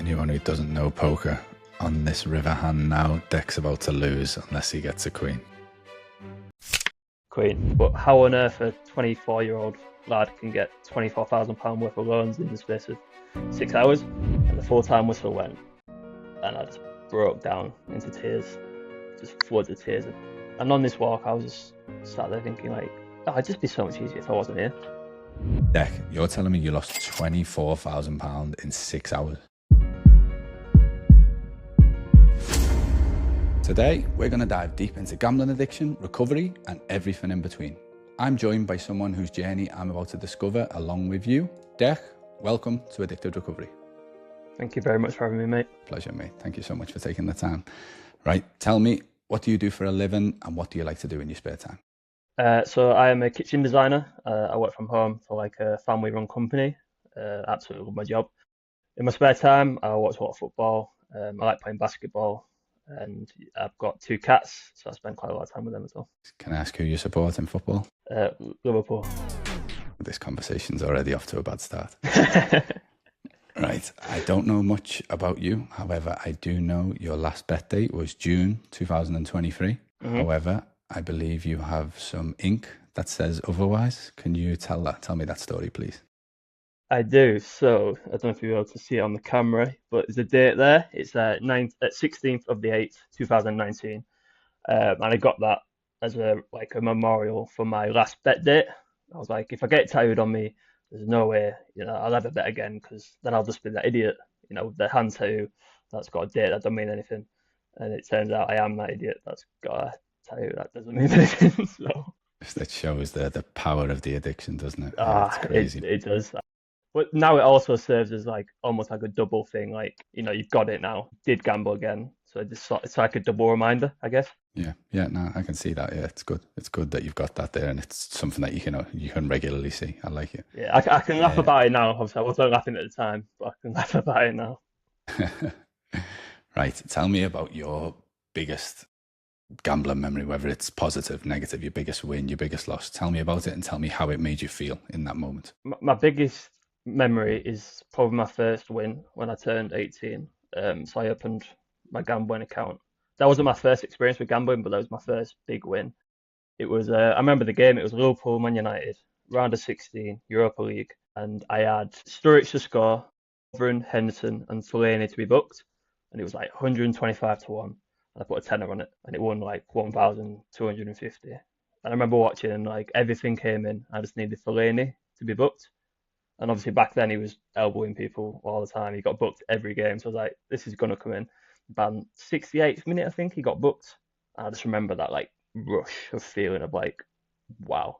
anyone who doesn't know poker, on this river hand now, Deck's about to lose unless he gets a queen. Queen. But how on earth a 24-year-old lad can get £24,000 worth of loans in the space of 6 hours? And the full-time whistle went, and I just broke down into tears, just floods of tears. And on this walk, I was just sat there thinking, like, oh, it'd just be so much easier if I wasn't here. Deck, you're telling me you lost £24,000 in 6 hours? Today, we're going to dive deep into gambling addiction, recovery, and everything in between. I'm joined by someone whose journey I'm about to discover along with you. Deck, welcome to Addicted Recovery. Thank you very much for having me, mate. Pleasure, mate. Thank you so much for taking the time. Right, tell me, what do you do for a living and what do you like to do in your spare time? So I am a kitchen designer. I work from home for like a family-run company. Absolutely love my job. In my spare time, I watch a lot of football. I like playing basketball. And I've got 2 cats, so I spend quite a lot of time with them as well. Can I ask who you support in football? Liverpool. This conversation's already off to a bad start. Right, I don't know much about you. However, I do know your last bet date was June 2023. Mm-hmm. However, I believe you have some ink that says otherwise. Can you tell me that story, please? I do. So I don't know if you'll be able to see it on the camera, but there's a date there. It's 16th of the 8th, 2019. And I got that as a memorial for my last bet date. I was like, if I get tattooed on me, there's no way, I'll ever bet again, because then I'll just be that idiot, with the hand tattoo that's got a date that doesn't mean anything. And it turns out I am that idiot that's got a tattoo that doesn't mean anything. So it shows the power of the addiction, doesn't it? Yeah, it's crazy. It does. But now it also serves as almost like a double thing. You've got it now. Did gamble again, so it's like a double reminder, I guess. Yeah. No, I can see that. Yeah, it's good. It's good that you've got that there, and it's something that you can regularly see. I like it. Yeah, I can laugh about it now. Obviously, I wasn't laughing at the time, but I can laugh about it now. Right. Tell me about your biggest gambling memory, whether it's positive, negative, your biggest win, your biggest loss. Tell me about it and tell me how it made you feel in that moment. My biggest memory is probably my first win when I turned 18. So I opened my gambling account. That wasn't my first experience with gambling, but that was my first big win. It was, I remember the game, it was Liverpool, Man United, round of 16, Europa League, and I had Sturridge to score, Lovren, Henderson, and Fellaini to be booked, and it was like 125 to 1, and I put a tenner on it, and it won like 1,250. And I remember watching, and everything came in. I just needed Fellaini to be booked. And obviously back then he was elbowing people all the time. He got booked every game. So I was like, this is going to come in. About 68th minute, I think, he got booked. And I just remember that rush of feeling of wow.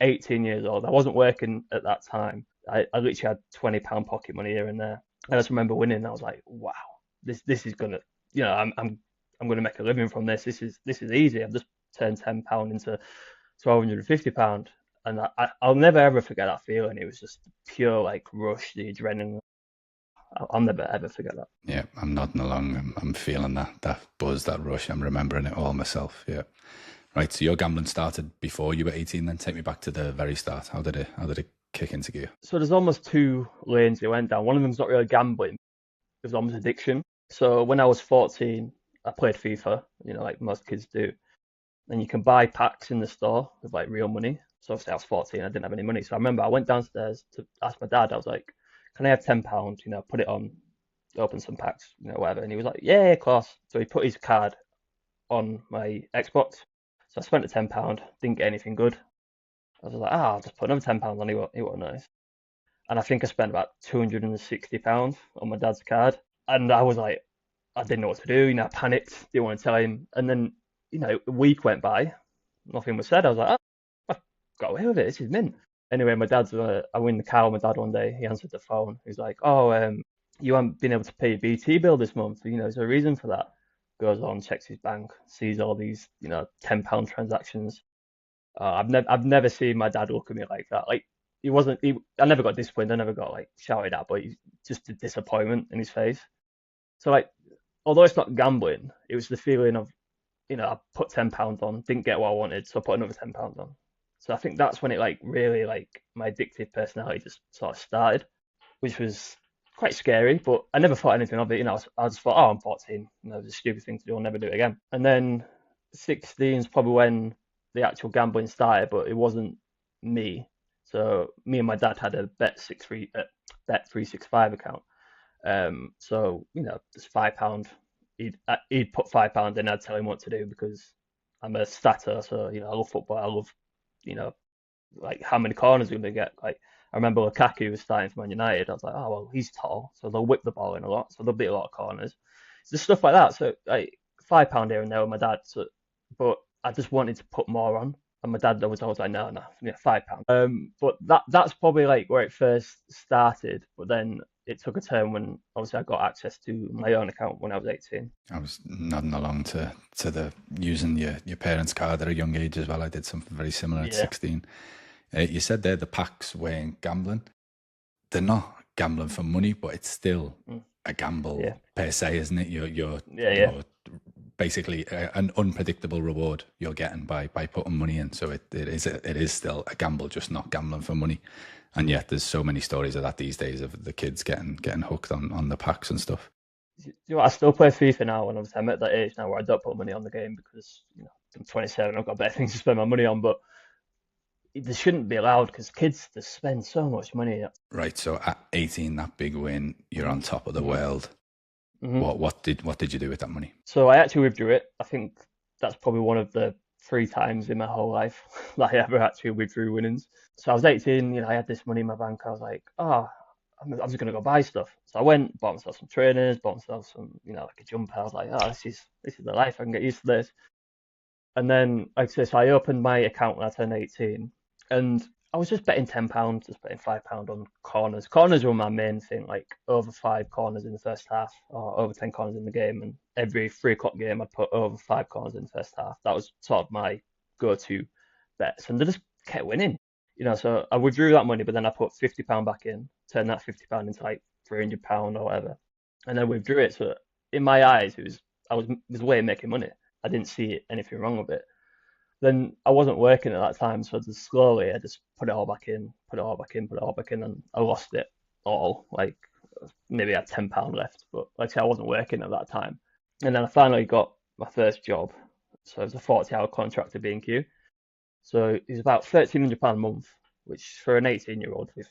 18 years old. I wasn't working at that time. I literally had £20 pocket money here and there. I just remember winning. And I was like, wow, this is going to, I'm going to make a living from this. This is easy. I've just turned £10 into £1,250. And I'll never ever forget that feeling. It was just pure rush, the adrenaline. I'll never ever forget that. Yeah, I'm nodding along. I'm feeling that buzz, that rush. I'm remembering it all myself. Yeah. Right. So your gambling started before you were 18. Then take me back to the very start. How did it kick into gear? So there's almost 2 lanes it went down. One of them's not really gambling. It was almost addiction. So when I was 14, I played FIFA. Like most kids do. And you can buy packs in the store with real money. So obviously I was 14, I didn't have any money. So I remember I went downstairs to ask my dad. I was like, can I have £10, put it on, open some packs, whatever. And he was like, yeah, of course. So he put his card on my Xbox. So I spent the £10, didn't get anything good. I was like, I'll just put another £10 on, it was nice. And I think I spent about £260 on my dad's card. And I was like, I didn't know what to do, I panicked, didn't want to tell him. And then, a week went by, nothing was said. I was like, got away with it. This is mint. Anyway, my dad's, I went in the car with my dad one day. He answered the phone. He's like, you haven't been able to pay your BT bill this month. Is there a reason for that? Goes on, checks his bank, sees all these, £10 transactions. I've never seen my dad look at me like that. I never got disciplined. I never got shouted at, but just a disappointment in his face. So although it's not gambling, it was the feeling of, I put £10 on, didn't get what I wanted, so I put another £10 on. So I think that's when it really my addictive personality just sort of started, which was quite scary, but I never thought anything of it. I just thought, oh, I'm 14. It's a stupid thing to do. I'll never do it again. And then 16 is probably when the actual gambling started, but it wasn't me. So me and my dad had a bet 365 account. So it's £5. He'd put £5 in. I'd tell him what to do because I'm a statter. So I love football. I love you know like how many corners we're gonna get. Like I remember Lukaku was starting for Man United. I was like, oh well, he's tall, so they'll whip the ball in a lot, so there'll be a lot of corners. Just stuff like that. So like £5 here and there with my dad. So, but I just wanted to put more on, and my dad was always like, no, £5. But that's probably like where it first started. But then it took a turn when obviously I got access to my own account when I was 18. I was nodding along to the using your parents' card at a young age as well. I did something very similar at 16. You said there the packs weren't gambling. They're not gambling for money, but it's still a gamble per se, isn't it? You're basically an unpredictable reward you're getting by putting money in. So it is still a gamble, just not gambling for money. And yet there's so many stories of that these days of the kids getting hooked on the packs and stuff. You know, I still play FIFA now, and obviously I'm at that age now where I don't put money on the game because I'm 27, I've got better things to spend my money on. But they shouldn't be allowed because kids just spend so much money. Right. So at 18, that big win, you're on top of the world. What did you do with that money? So I actually withdrew it. I think that's probably one of the 3 times in my whole life that I ever actually withdrew winnings. So I was 18, I had this money in my bank. I was like, oh, I'm just going to go buy stuff. So I went, bought myself some trainers, bought myself some, like a jumper. I was like, oh, this is the life. I can get used to this. And then, like I say, so I opened my account when I turned 18, and I was just betting £10, just betting £5 on corners. Corners were my main thing, like over 5 corners in the first half, or over 10 corners in the game. And every 3 o'clock game, I'd put over 5 corners in the first half. That was sort of my go-to bets, and they just kept winning. So I withdrew that money, but then I put £50 back in, turned that £50 into like £300 or whatever, and then withdrew it. So in my eyes, it was a way of making money. I didn't see anything wrong with it. Then I wasn't working at that time, so just slowly I just put it all back in, and I lost it all. Like maybe I had £10 left, but like I said, I wasn't working at that time. And then I finally got my first job. So it was a 40-hour contract at B&Q. So it was about £1,300 a month, which for an 18-year-old with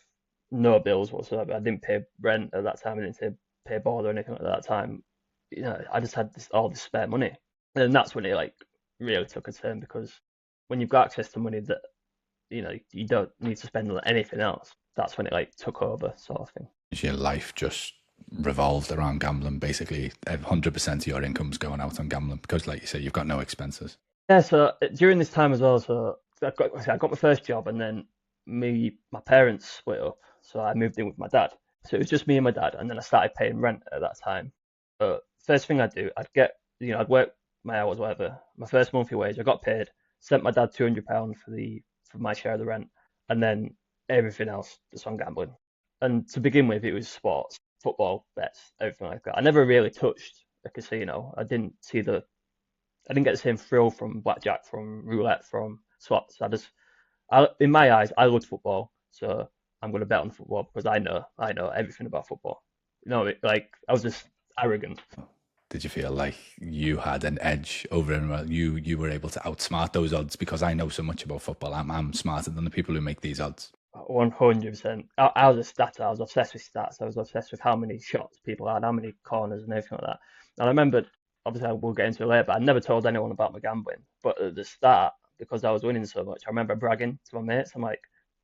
no bills whatsoever, I didn't pay rent at that time, I didn't pay board or anything like that time. I just had all this spare money. And that's when it like really took a turn, because when you've got access to money that you don't need to spend on anything else, that's when it like took over, sort of thing. Your life just revolved around gambling. Basically 100% of your income's going out on gambling because, like you said, you've got no expenses. Yeah, so during this time as well, so I got my first job, and then my parents split up, so I moved in with my dad. So it was just me and my dad, and then I started paying rent at that time. But first thing I'd do, I'd work my hours, whatever. My first monthly wage, I got paid, sent my dad £200 for my share of the rent, and then everything else just on gambling. And to begin with, it was sports, football, bets, everything like that. I never really touched a casino. I didn't get the same thrill from blackjack, from roulette, from slots. In my eyes, I loved football, so I'm going to bet on football because I know everything about football. I was just arrogant. Did you feel like you had an edge over him? You were able to outsmart those odds because I know so much about football. I'm smarter than the people who make these odds. 100%. I was a statter. I was obsessed with stats. I was obsessed with how many shots people had, how many corners and everything like that. And I remember, obviously we'll get into it later, but I never told anyone about my gambling. But at the start, because I was winning so much, I remember bragging to my mates. I'm like,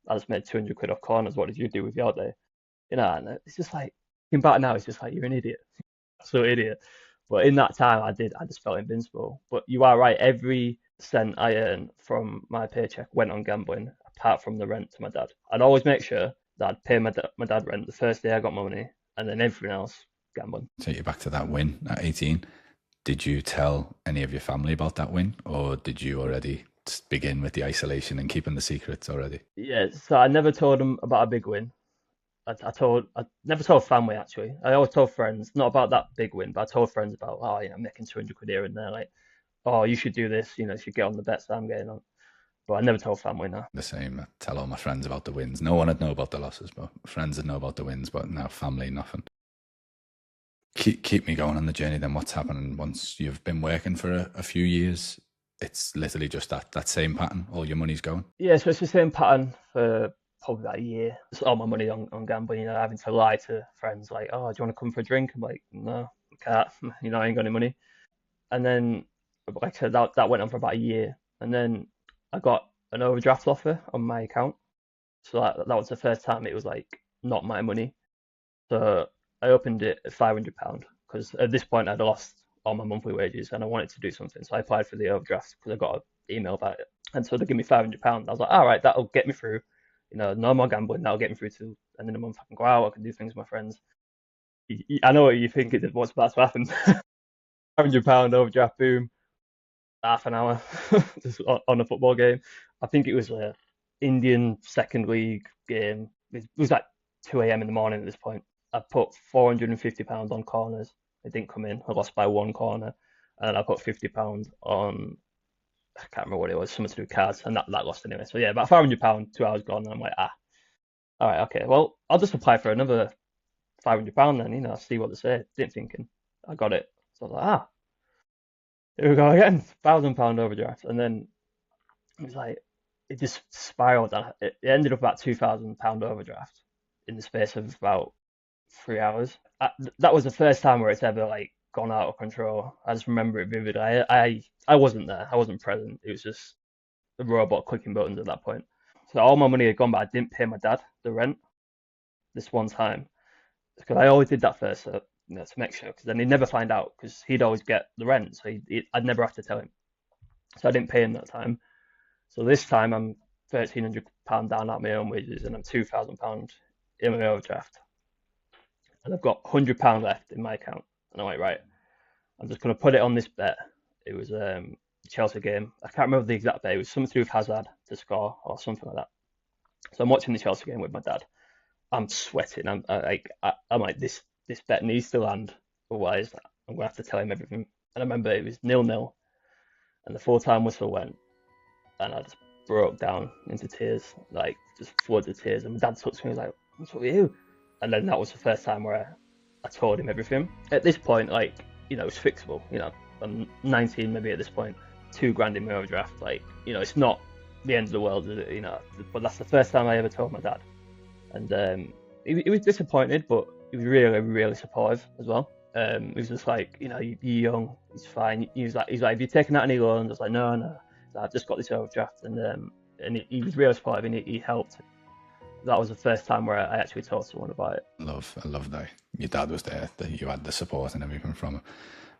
I just made 200 quid off corners. What did you do with your day? And it's just like, looking back now, it's just like, you're an idiot. Absolute idiot. But in that time, I just felt invincible. But you are right. Every cent I earned from my paycheck went on gambling, apart from the rent to my dad. I'd always make sure that I'd pay my dad rent the first day I got my money, and then everything else, gambling. Take you back to that win at 18. Did you tell any of your family about that win, or did you already begin with the isolation and keeping the secrets already? Yeah, so I never told them about a big win. I never told family, actually. I always told friends, not about that big win, but I told friends about, making 200 quid here and there, like, oh, you should do this, you should get on the bets that I'm getting on. But I never told family now. The same. I tell all my friends about the wins. No one would know about the losses, but friends would know about the wins, but now family, nothing. Keep me going on the journey. Then what's happening once you've been working for a few years? It's literally just that same pattern. All your money's going. Yeah, so it's the same pattern for probably about a year. Just all my money on gambling, having to lie to friends like, oh, do you want to come for a drink? I'm like, no, I can't. I ain't got any money. And then, like I said, that went on for about a year. And then I got an overdraft offer on my account. So that was the first time it was like not my money. So I opened it at £500 because at this point I'd lost all my monthly wages and I wanted to do something. So I applied for the overdraft because I got an email about it. And so they give me £500. I was like, all right, that'll get me through. No more gambling. That'll get me through to end of the month. I can go out. I can do things with my friends. I know what you think. What's about to happen. £500 overdraft, boom, half an hour just on a football game. I think it was a Indian second league game. It was like 2 a.m. in the morning at this point. I put £450 on corners. It didn't come in. I lost by one corner. And I put £50 on, I can't remember what it was, something to do with cards, and that lost anyway. So yeah, about £500, 2 hours gone. And I'm like, all right, okay, well, I'll just apply for another £500 then, see what they say. Didn't thinking. I got it. So I was like, here we go again, £1,000 overdraft. And then it was like, it just spiraled. It ended up about £2,000 overdraft in the space of about 3 hours. That was the first time where it's ever like gone out of control. I just remember it vividly. I wasn't there. I wasn't present. It was just the robot clicking buttons at that point. So all my money had gone, but I didn't pay my dad the rent this one time because I always did that first, to make sure. Because then he'd never find out because he'd always get the rent, so I'd never have to tell him. So I didn't pay him that time. So this time I'm £1,300 down at my own wages, and I'm £2,000 in my overdraft, and I've got £100 left in my account. And I'm like, right, I'm just gonna put it on this bet. It was a Chelsea game. I can't remember the exact bet. It was something to do with Hazard to score or something like that. So I'm watching the Chelsea game with my dad. I'm sweating. I'm like, this bet needs to land, otherwise I'm gonna have to tell him everything. And I remember it was 0-0, and the full-time whistle went, and I just broke down into tears, like just floods of tears. And my dad touched me, he was like, "What's up with you?" And then that was the first time where I told him everything. At this point, like, it's fixable. I'm 19 maybe at this point, £2,000 in my overdraft. Like, it's not the end of the world, is it? But that's the first time I ever told my dad. And he was disappointed, but he was really, really supportive as well. He was just like, you're young, it's fine. He was like, have you taken out any loans? I was like, no. I've just got this overdraft, and he was really supportive, and he helped. That was the first time where I actually told someone about it. I love that your dad was there, that you had the support and everything from him.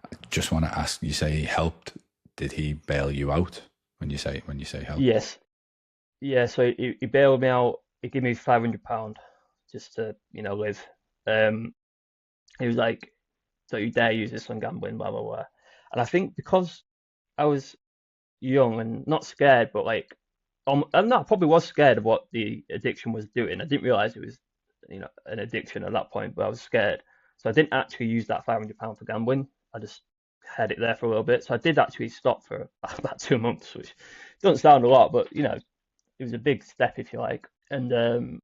I just want to ask, you say he helped. Did he bail you out when you say help? Yes. Yeah, so he bailed me out. He gave me £500 just to, live. He was like, don't you dare use this on gambling, blah, blah, blah. And I think because I was young and not scared, but like, I probably was scared of what the addiction was doing. I didn't realize it was, an addiction at that point, but I was scared. So I didn't actually use that £500 for gambling. I just had it there for a little bit. So I did actually stop for about 2 months, which doesn't sound a lot, but it was a big step, if you like. And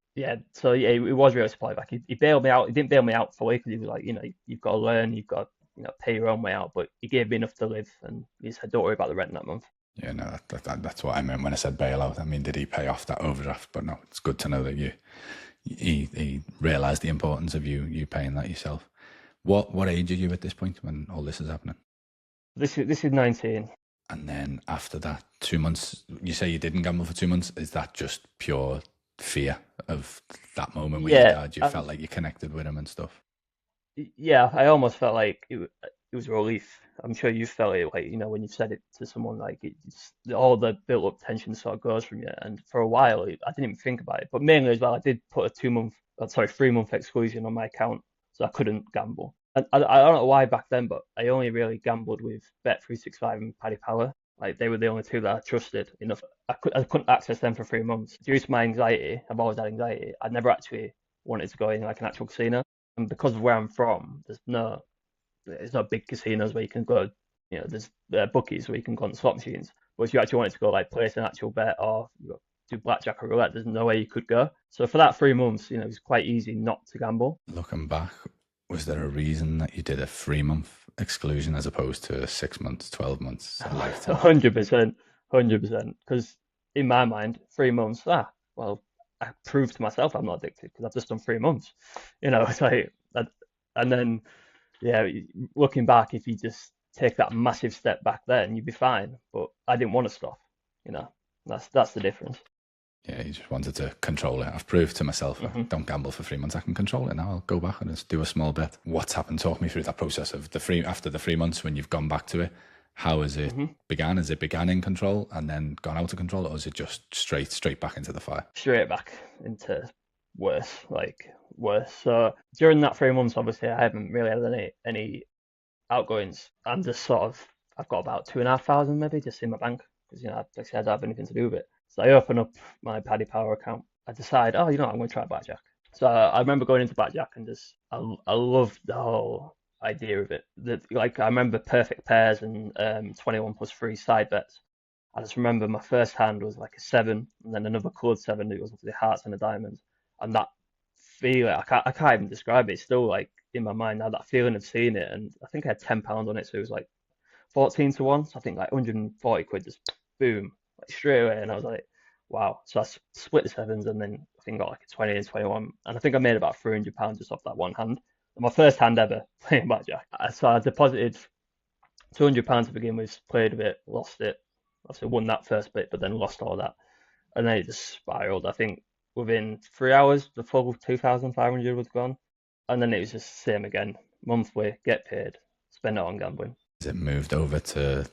so yeah, it was really supportive. Like he bailed me out. He didn't bail me out fully because he was like, you've got to learn, you've got to, pay your own way out. But he gave me enough to live, and he said, don't worry about the rent that month. Yeah, no, that's what I meant when I said bailout. I mean, did he pay off that overdraft? But no, it's good to know that he realised the importance of you paying that yourself. What age are you at this point when all this is happening? This is 19. And then after that, 2 months, you say you didn't gamble for 2 months. Is that just pure fear of that moment with your dad? You felt like you connected with him and stuff? Yeah, I almost felt like it was a relief. I'm sure you felt it, like, when you said it to someone, like all the built-up tension sort of goes from you. And for a while, I didn't even think about it. But mainly as well, I did put a 3-month exclusion on my account, so I couldn't gamble. And I don't know why back then, but I only really gambled with Bet365 and Paddy Power. Like, they were the only two that I trusted enough. I couldn't access them for 3 months. Due to my anxiety, I've always had anxiety. I never actually wanted to go in like an actual casino. And because of where I'm from, there's no big casinos where you can go. There's bookies where you can go on slot machines. But if you actually wanted to go like place an actual bet or do blackjack or roulette, there's no way you could go. So for that 3 months, it was quite easy not to gamble. Looking back, Was there a reason that you did a 3-month exclusion as opposed to 6 months, 12 months, a lifetime? 100%, 100%. Because in my mind, 3 months, well, I proved to myself I'm not addicted because I've just done 3 months. It's like, and then, yeah, looking back, if you just take that massive step back then, you'd be fine. But I didn't want to stop, you know, that's the difference. Yeah, you just wanted to control it. I've proved to myself I Hmm. don't gamble for 3 months. I can control it now. I'll go back and just do a small bet. What's happened? Talk me through that process of after the 3 months when you've gone back to it. How has it Hmm. began? Has it began in control and then gone out of control, or is it just straight back into the fire? Straight back into worse, like worse. So during that 3 months, obviously, I haven't really had any outgoings. I'm just sort of, I've got about 2,500 maybe just in my bank because, like I said, I don't have anything to do with it. So I open up my Paddy Power account. I decide, oh, I'm going to try blackjack. So I remember going into blackjack and just, I loved the whole idea of it. Like I remember perfect pairs and 21+3 side bets. I just remember my first hand was like a seven, and then another coloured seven. It was the hearts and the diamonds, and that feeling I can't even describe it. It's still like in my mind now. That feeling of seeing it, and I think I had £10 on it, so it was like 14 to 1. So I think like 140 quid just boom, like straight away, and I was like, wow. So I split the sevens, and then I think got like a 20 and 21, and I think I made about £300 just off that one hand. My first hand ever playing blackjack. So I deposited £200 to begin with, played a bit, lost it. Obviously won that first bit, but then lost all that. And then it just spiraled. I think within 3 hours, the full 2,500 was gone. And then it was just the same again. Monthly, get paid, spend it on gambling. Has it moved over to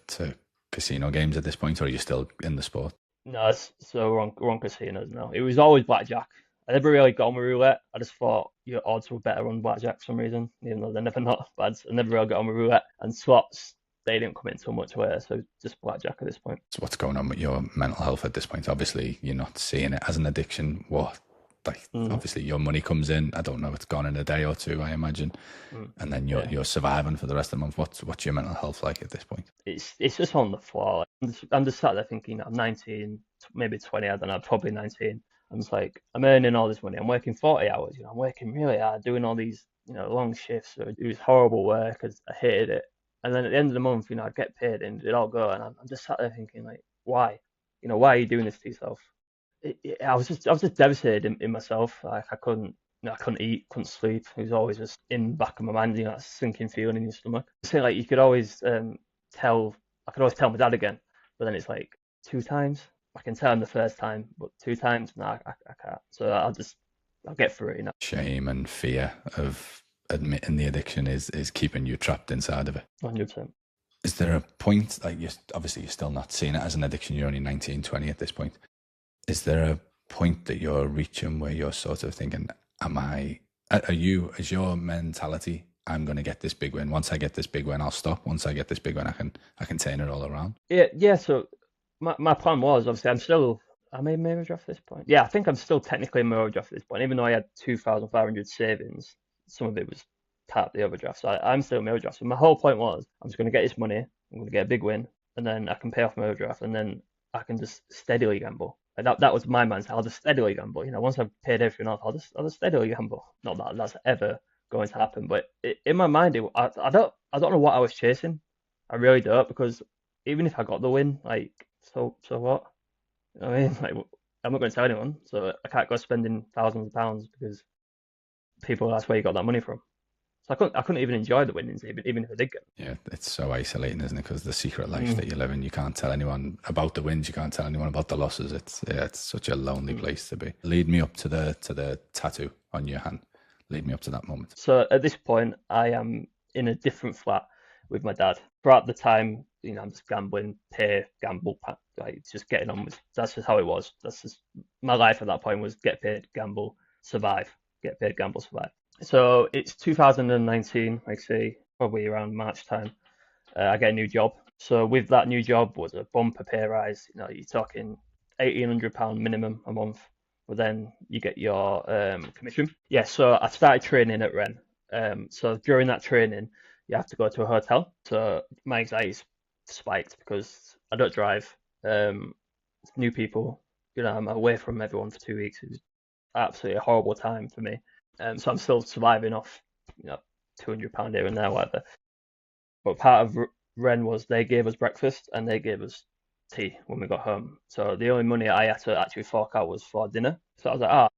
casino games at this point, or are you still in the sport? No, so we're on casinos now. It was always blackjack. I never really got on with roulette. I just thought your odds were better on blackjack for some reason, even though they're never not. But I never really got on with roulette. And slots, they didn't come in too much later, so just blackjack at this point. So what's going on with your mental health at this point? Obviously, you're not seeing it as an addiction. Mm, Obviously your money comes in. I don't know, it's gone in a day or two, I imagine, mm, and then yeah. you're surviving for the rest of the month. What's your mental health like at this point? It's just on the floor. I'm just sat there thinking, I'm 19, maybe 20, I don't know, probably 19. I'm just like, I'm earning all this money. I'm working 40 hours, I'm working really hard, doing all these, long shifts. So it was horrible work. I hated it. And then at the end of the month, I'd get paid and it'd all go. And I'm just sat there thinking, like, why? Why are you doing this to yourself? I was just devastated in myself. Like I couldn't, I couldn't eat, couldn't sleep. It was always just in the back of my mind, that sinking feeling in your stomach. So like you could always tell, I could always tell my dad again, but then it's like two times. I can tell him the first time, but two times, no, I can't. So I'll get through it. Shame and fear of admitting the addiction is keeping you trapped inside of it. 100%. Is there a point, like you're still not seeing it as an addiction, you're only 19, 20 at this point. Is there a point that you're reaching where you're sort of thinking, is your mentality, I'm going to get this big win. Once I get this big win, I'll stop. Once I get this big win, I can turn it all around. Yeah. So my plan was obviously am I in overdraft at this point? Yeah, I think I'm still technically in overdraft at this point, even though I had 2,500 savings. Some of it was part of the overdraft, so I'm still in overdraft. So my whole point was I'm just going to get this money, I'm going to get a big win, and then I can pay off my overdraft, and then I can just steadily gamble. Like that was my mindset. I'll just steadily gamble. Once I've paid everything off, I'll just steadily gamble. Not that that's ever going to happen, but in my mind, I don't know what I was chasing. I really don't, because even if I got the win, like so what? I mean, like I'm not going to tell anyone, so I can't go spending thousands of pounds because people ask where you got that money from. So I couldn't even enjoy the winnings, even if I did get them. Yeah, it's so isolating, isn't it? Because the secret life that Mm, you live in, you can't tell anyone about the wins. You can't tell anyone about the losses. It's such a lonely mm. place to be. Lead me up to the tattoo on your hand. Lead me up to that moment. So at this point, I am in a different flat with my dad. Throughout the time, I'm just gambling, pay, gamble, like just getting on with. That's just how it was. That's just my life at that point was get paid, gamble, survive. Get paid, gamble, survive. So it's 2019, like say, probably around March time. I get a new job. So with that new job was a bumper pay rise. You're talking £1,800 minimum a month, but then you get your commission. Yeah, so I started training at Ren. So during that training, you have to go to a hotel. So my anxiety spiked because I don't drive. New people, I'm away from everyone for 2 weeks. It was absolutely a horrible time for me. So I'm still surviving off, £200 here and there, whatever. But part of Ren was they gave us breakfast and they gave us tea when we got home. So the only money I had to actually fork out was for dinner. So I was like,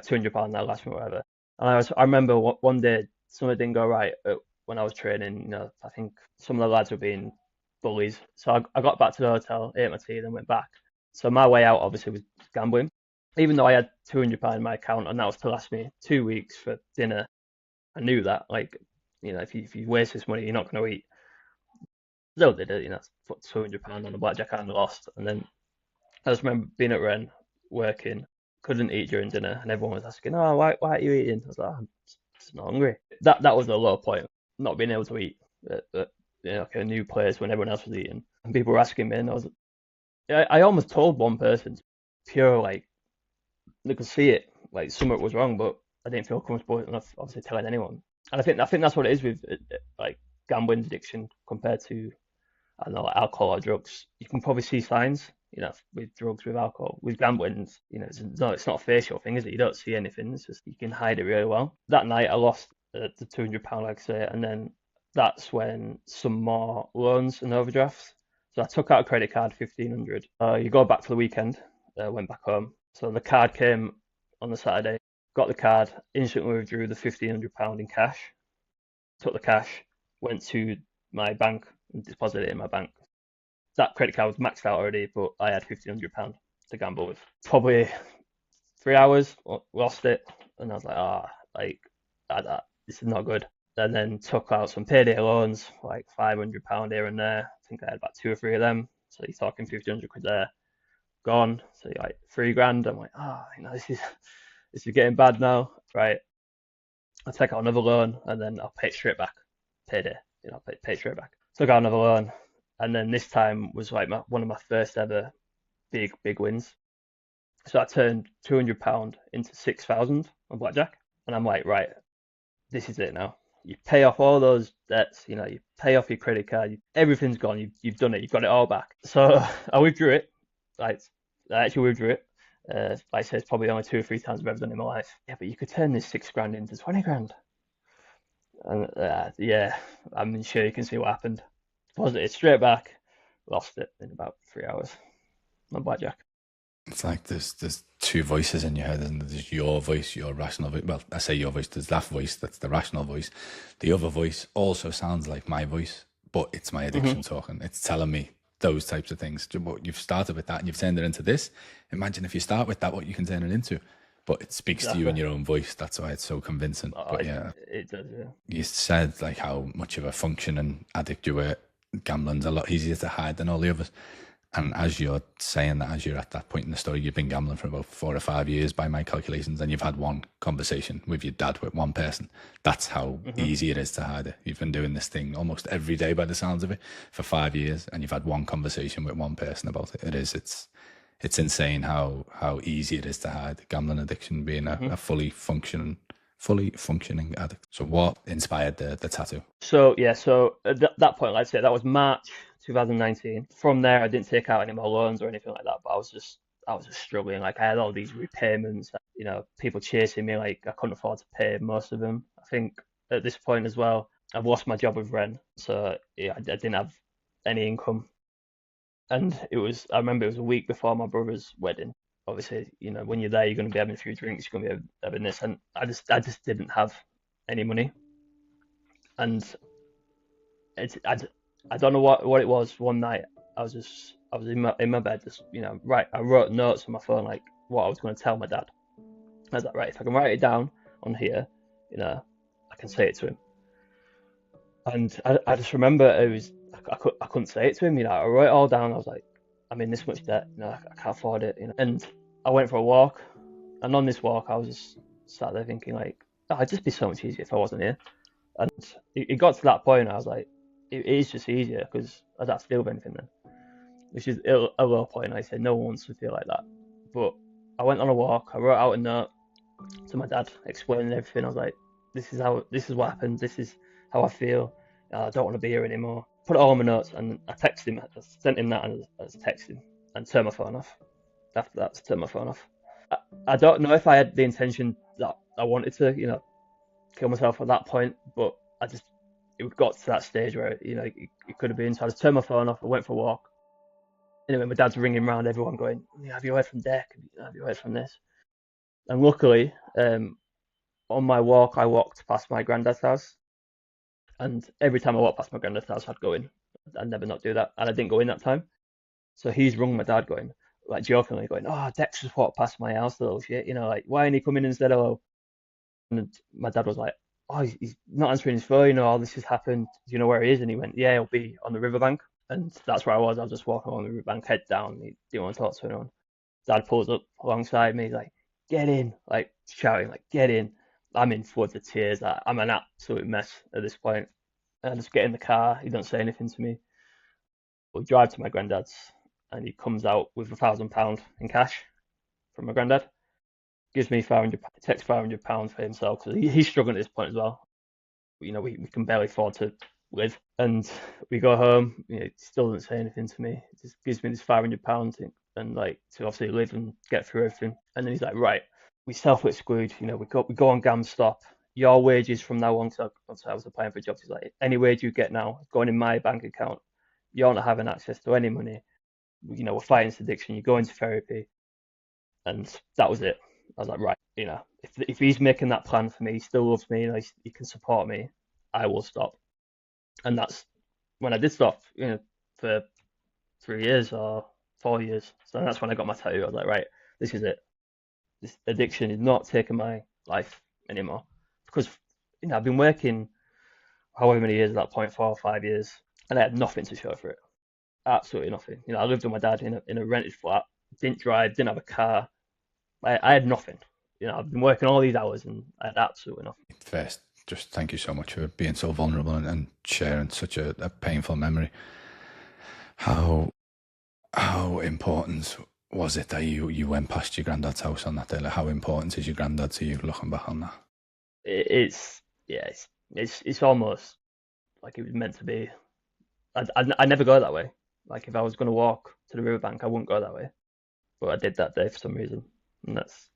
£200 that last me, whatever. And I remember one day something didn't go right when I was training. I think some of the lads were being bullies. So I got back to the hotel, ate my tea, then went back. So my way out obviously was gambling. Even though I had £200 in my account and that was to last me 2 weeks for dinner, I knew that. Like, if you waste this money, you're not going to eat. Still did it, put £200 on the blackjack and lost. And then I just remember being at Ren, working, couldn't eat during dinner, and everyone was asking, "Oh, why aren't you eating?" I was like, "I'm just not hungry." That was a low point, not being able to eat at like a new place when everyone else was eating, and people were asking me, and I almost told one person, pure like they could see it, like something was wrong, but I didn't feel comfortable enough, obviously, telling anyone. And I think that's what it is with like gambling addiction compared to, I don't know, like alcohol or drugs. You can probably see signs, with drugs, with alcohol. With gambling, it's not a facial thing, is it? You don't see anything. It's just you can hide it really well. That night, I lost the £200, like I say, and then that's when some more loans and overdrafts. So I took out a credit card, 1,500. You go back for the weekend. Went back home. So the card came on the Saturday. Got the card, instantly withdrew the £1,500 in cash. Took the cash, went to my bank and deposited it in my bank. That credit card was maxed out already, but I had £1,500 to gamble with. Probably 3 hours, lost it, and I was like, this is not good. And then took out some payday loans, like £500 here and there. I think I had about 2 or 3 of them. So you're talking 1,500 quid there, gone. So you're like £3,000. I'm like, this is getting bad now, right? I'll take out another loan and then I'll pay it straight back. Payday, pay it straight back. Took out another loan, and then this time was like one of my first ever big wins. So I turned £200 into 6,000 on blackjack, and I'm like, right, this is it now. You pay off all those debts, you pay off your credit card, everything's gone. You've done it. You've got it all back. So I withdrew it. Like, I actually withdrew it. Like I said, it's probably only 2 or 3 times I've ever done it in my life. Yeah, but you could turn this 6 grand into 20 grand. And yeah, I'm sure you can see what happened. Deposited it straight back, lost it in about 3 hours on blackjack. It's like there's 2 voices in your head, and there's your voice, your rational voice. Well, I say your voice, there's that voice, that's the rational voice. The other voice also sounds like my voice, but it's my addiction talking. It's telling me those types of things. You've started with that and you've turned it into this. Imagine if you start with that, what you can turn it into. But it speaks to you in your own voice. That's why it's so convincing. But yeah, it does. Yeah. You said like how much of a functioning addict you were. Gambling's a lot easier to hide than all the others. And as you're saying that, as you're at that point in the story, you've been gambling for about 4 or 5 years by my calculations, and you've had one conversation with your dad, with one person. That's how easy it is to hide it. You've been doing this thing almost every day by the sounds of it for 5 years, and you've had one conversation with one person about it. It's insane how easy it is to hide gambling addiction, being a fully functioning addict. So what inspired the tattoo? So at that point, like I said, that was March 2019. From there, I didn't take out any more loans or anything like that, but I was just struggling. Like, I had all these repayments, people chasing me, like I couldn't afford to pay most of them. I think at this point as well, I've lost my job with Ren, so yeah, I didn't have any income. And I remember it was a week before my brother's wedding. Obviously, when you're there, you're going to be having a few drinks, you're going to be having this, and I just didn't have any money. And I don't know what it was. One night, I was in my bed, just right. I wrote notes on my phone, like what I was going to tell my dad. I was like, right, if I can write it down on here, I can say it to him. And I just remember I couldn't say it to him. I wrote it all down. I was like, I'm in this much debt. I can't afford it. And I went for a walk, and on this walk, I was just sat there thinking, like, it'd just be so much easier if I wasn't here. And it got to that point. I was like, it is just easier because I don't have to deal with anything then, which is a low point. I said no one wants to feel like that, but I went on a walk. I wrote out a note to my dad explaining everything. I was like, this is what happened. This is how I feel. I don't want to be here anymore. Put it all in my notes, and I texted him. I sent him that as a text him, and turned my phone off. After that, turned my phone off. I don't know if I had the intention that I wanted to, kill myself at that point, but it got to that stage where, it could have been. So I just turned my phone off, I went for a walk. Anyway, my dad's ringing around everyone going, have you heard from Deck? Have you heard from this? And luckily, on my walk, I walked past my granddad's house. And every time I walked past my granddad's house, I'd go in. I'd never not do that. And I didn't go in that time. So he's rung my dad going, like jokingly going, oh, Dex just walked past my house, little shit. Like, why ain't he coming in and said hello? And my dad was like, oh, he's not answering his phone. All this has happened. Do you know where he is? And he went, yeah, he'll be on the riverbank. And that's where I was. I was just walking along the riverbank, head down. He didn't want to talk to anyone. Dad pulls up alongside me. He's like, get in, like shouting, like, get in. I'm in floods of tears. I'm an absolute mess at this point. And I just get in the car. He doesn't say anything to me. We drive to my granddad's, and he comes out with £1,000 in cash from my granddad. Gives me 500, takes £500 for himself because he's struggling at this point as well. We can barely afford to live, and we go home. He still doesn't say anything to me. He just gives me this £500 and like to obviously live and get through everything. And then he's like, right, we self-exclude. We go on GAMStop. Your wages from now on, so I was applying for jobs. He's like, any wage you get now is going in my bank account. You're not having access to any money. We're fighting this addiction. You go into therapy, and that was it. I was like, right, if he's making that plan for me, he still loves me, he can support me, I will stop. And that's when I did stop, for 3 years or 4 years. So that's when I got my tattoo. I was like, right, this is it. This addiction is not taking my life anymore. Because, I've been working however many years at that point, 4 or 5 years, and I had nothing to show for it. Absolutely nothing. I lived with my dad in a rented flat, didn't drive, didn't have a car. I had nothing. I've been working all these hours and I had absolutely nothing. First, just thank you so much for being so vulnerable and sharing such a painful memory. How important was it that you went past your granddad's house on that day? Like, how important is your granddad to you looking back on that? It's almost like it was meant to be. I never go that way. Like if I was going to walk to the riverbank, I wouldn't go that way. But I did that day for some reason. And that's,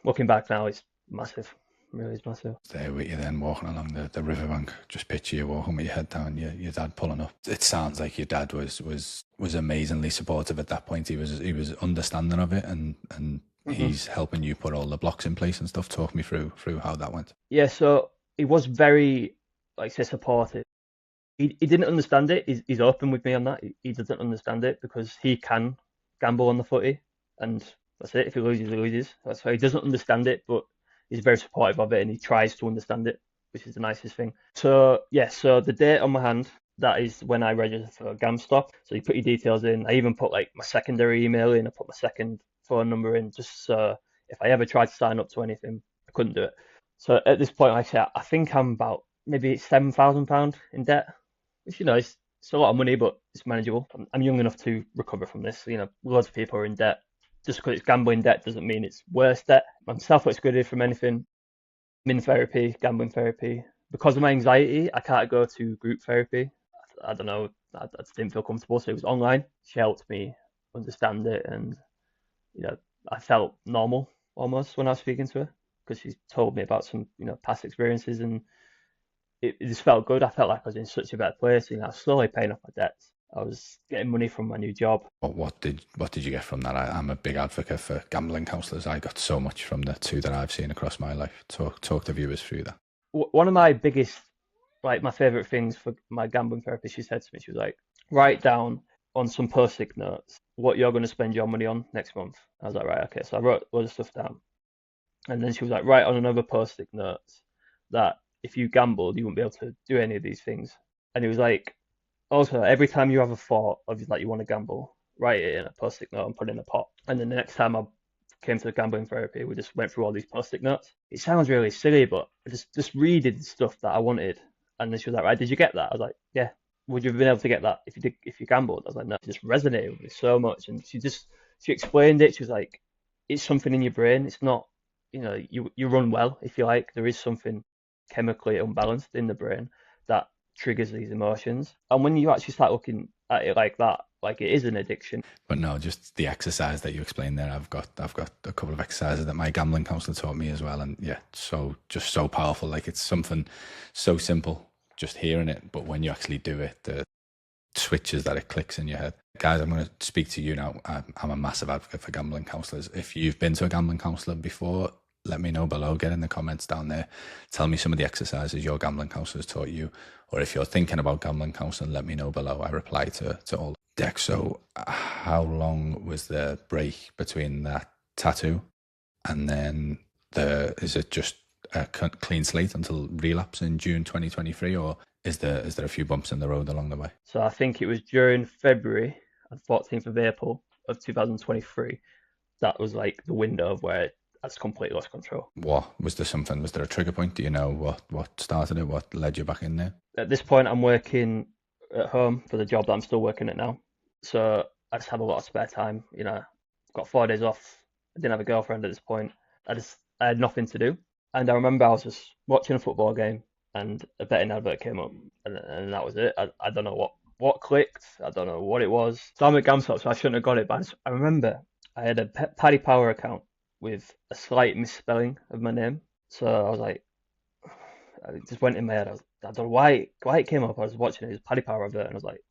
looking back now, it's massive. It really is massive. There with you then, walking along the riverbank. Just picture you walking with your head down, your dad pulling up. It sounds like your dad was amazingly supportive at that point. He was understanding of it, and he's helping you put all the blocks in place and stuff. Talk me through how that went. Yeah, so he was very, like I say, supportive. He didn't understand it. He's open with me on that. He doesn't understand it because he can gamble on the footy, and that's it. If he loses, he loses. That's why he doesn't understand it, but he's very supportive of it, and he tries to understand it, which is the nicest thing. So so the date on my hand, that is when I registered for GAMStop. So you put your details in. I even put like my secondary email in. I put my second phone number in, just so if I ever tried to sign up to anything, I couldn't do it. So at this point, I think I'm about maybe £7,000 in debt, which it's a lot of money, but it's manageable. I'm young enough to recover from this. Loads of people are in debt. Just because it's gambling debt doesn't mean it's worse debt. I'm self-excluded from anything. I'm in therapy, gambling therapy. Because of my anxiety, I can't go to group therapy. I don't know. I just didn't feel comfortable, so it was online. She helped me understand it, and I felt normal almost when I was speaking to her because she told me about some past experiences, and it just felt good. I felt like I was in such a better place. I was slowly paying off my debts. I was getting money from my new job. What did you get from that? I'm a big advocate for gambling counsellors. I got so much from the two that I've seen across my life. Talk to viewers through that. One of my biggest, my favourite things for my gambling therapist, she said to me, she was like, write down on some post-it notes what you're going to spend your money on next month. I was like, right, okay. So I wrote a load of stuff down. And then she was like, write on another post-it notes that if you gambled, you wouldn't be able to do any of these things. And it was like, also, every time you have a thought of like you want to gamble, write it in a post-it note and put it in a pot. And then the next time I came to gambling therapy, we just went through all these post-it notes. It sounds really silly, but I just reading stuff that I wanted. And then she was like, right, did you get that? I was like, yeah. Would you have been able to get that if you gambled? I was like, no. It just resonated with me so much. And she explained it. She was like, it's something in your brain. It's not, you run well, if you like. There is something chemically unbalanced in the brain that triggers these emotions. And when you actually start looking at it like that, like it is an addiction. But no, just the exercise that you explained there. I've got a couple of exercises that my gambling counselor taught me as well, and yeah, just so powerful. Like it's something so simple, just hearing it, but when you actually do it, the switches that it clicks in your head. Guys, I'm going to speak to you now. I'm a massive advocate for gambling counselors. If you've been to a gambling counselor before, let me know below. Get in the comments down there. Tell me some of the exercises your gambling counselors taught you. Or if you're thinking about gambling counseling, let me know below. I reply to all decks. So how long was the break between that tattoo and then is it just a clean slate until Relapse in June 2023, or is there a few bumps in the road along the way? So I think it was during February and 14th of April of 2023. That was like the window of where I just completely lost control. What was there? Something? Was there a trigger point? Do you know what started it? What led you back in there? At this point, I'm working at home for the job that I'm still working at now. So I just have a lot of spare time. You know, got 4 days off. I didn't have a girlfriend at this point. I had nothing to do. And I remember I was just watching a football game and a betting advert came up, and that was it. I don't know what clicked. I don't know what it was. So I'm at Gamstop, so I shouldn't have got it. But I remember I had a Paddy Power account with a slight misspelling of my name. So I was like, it just went in my head. I don't know why it came up. I was watching it. It was Paddy Power advert, and I was like,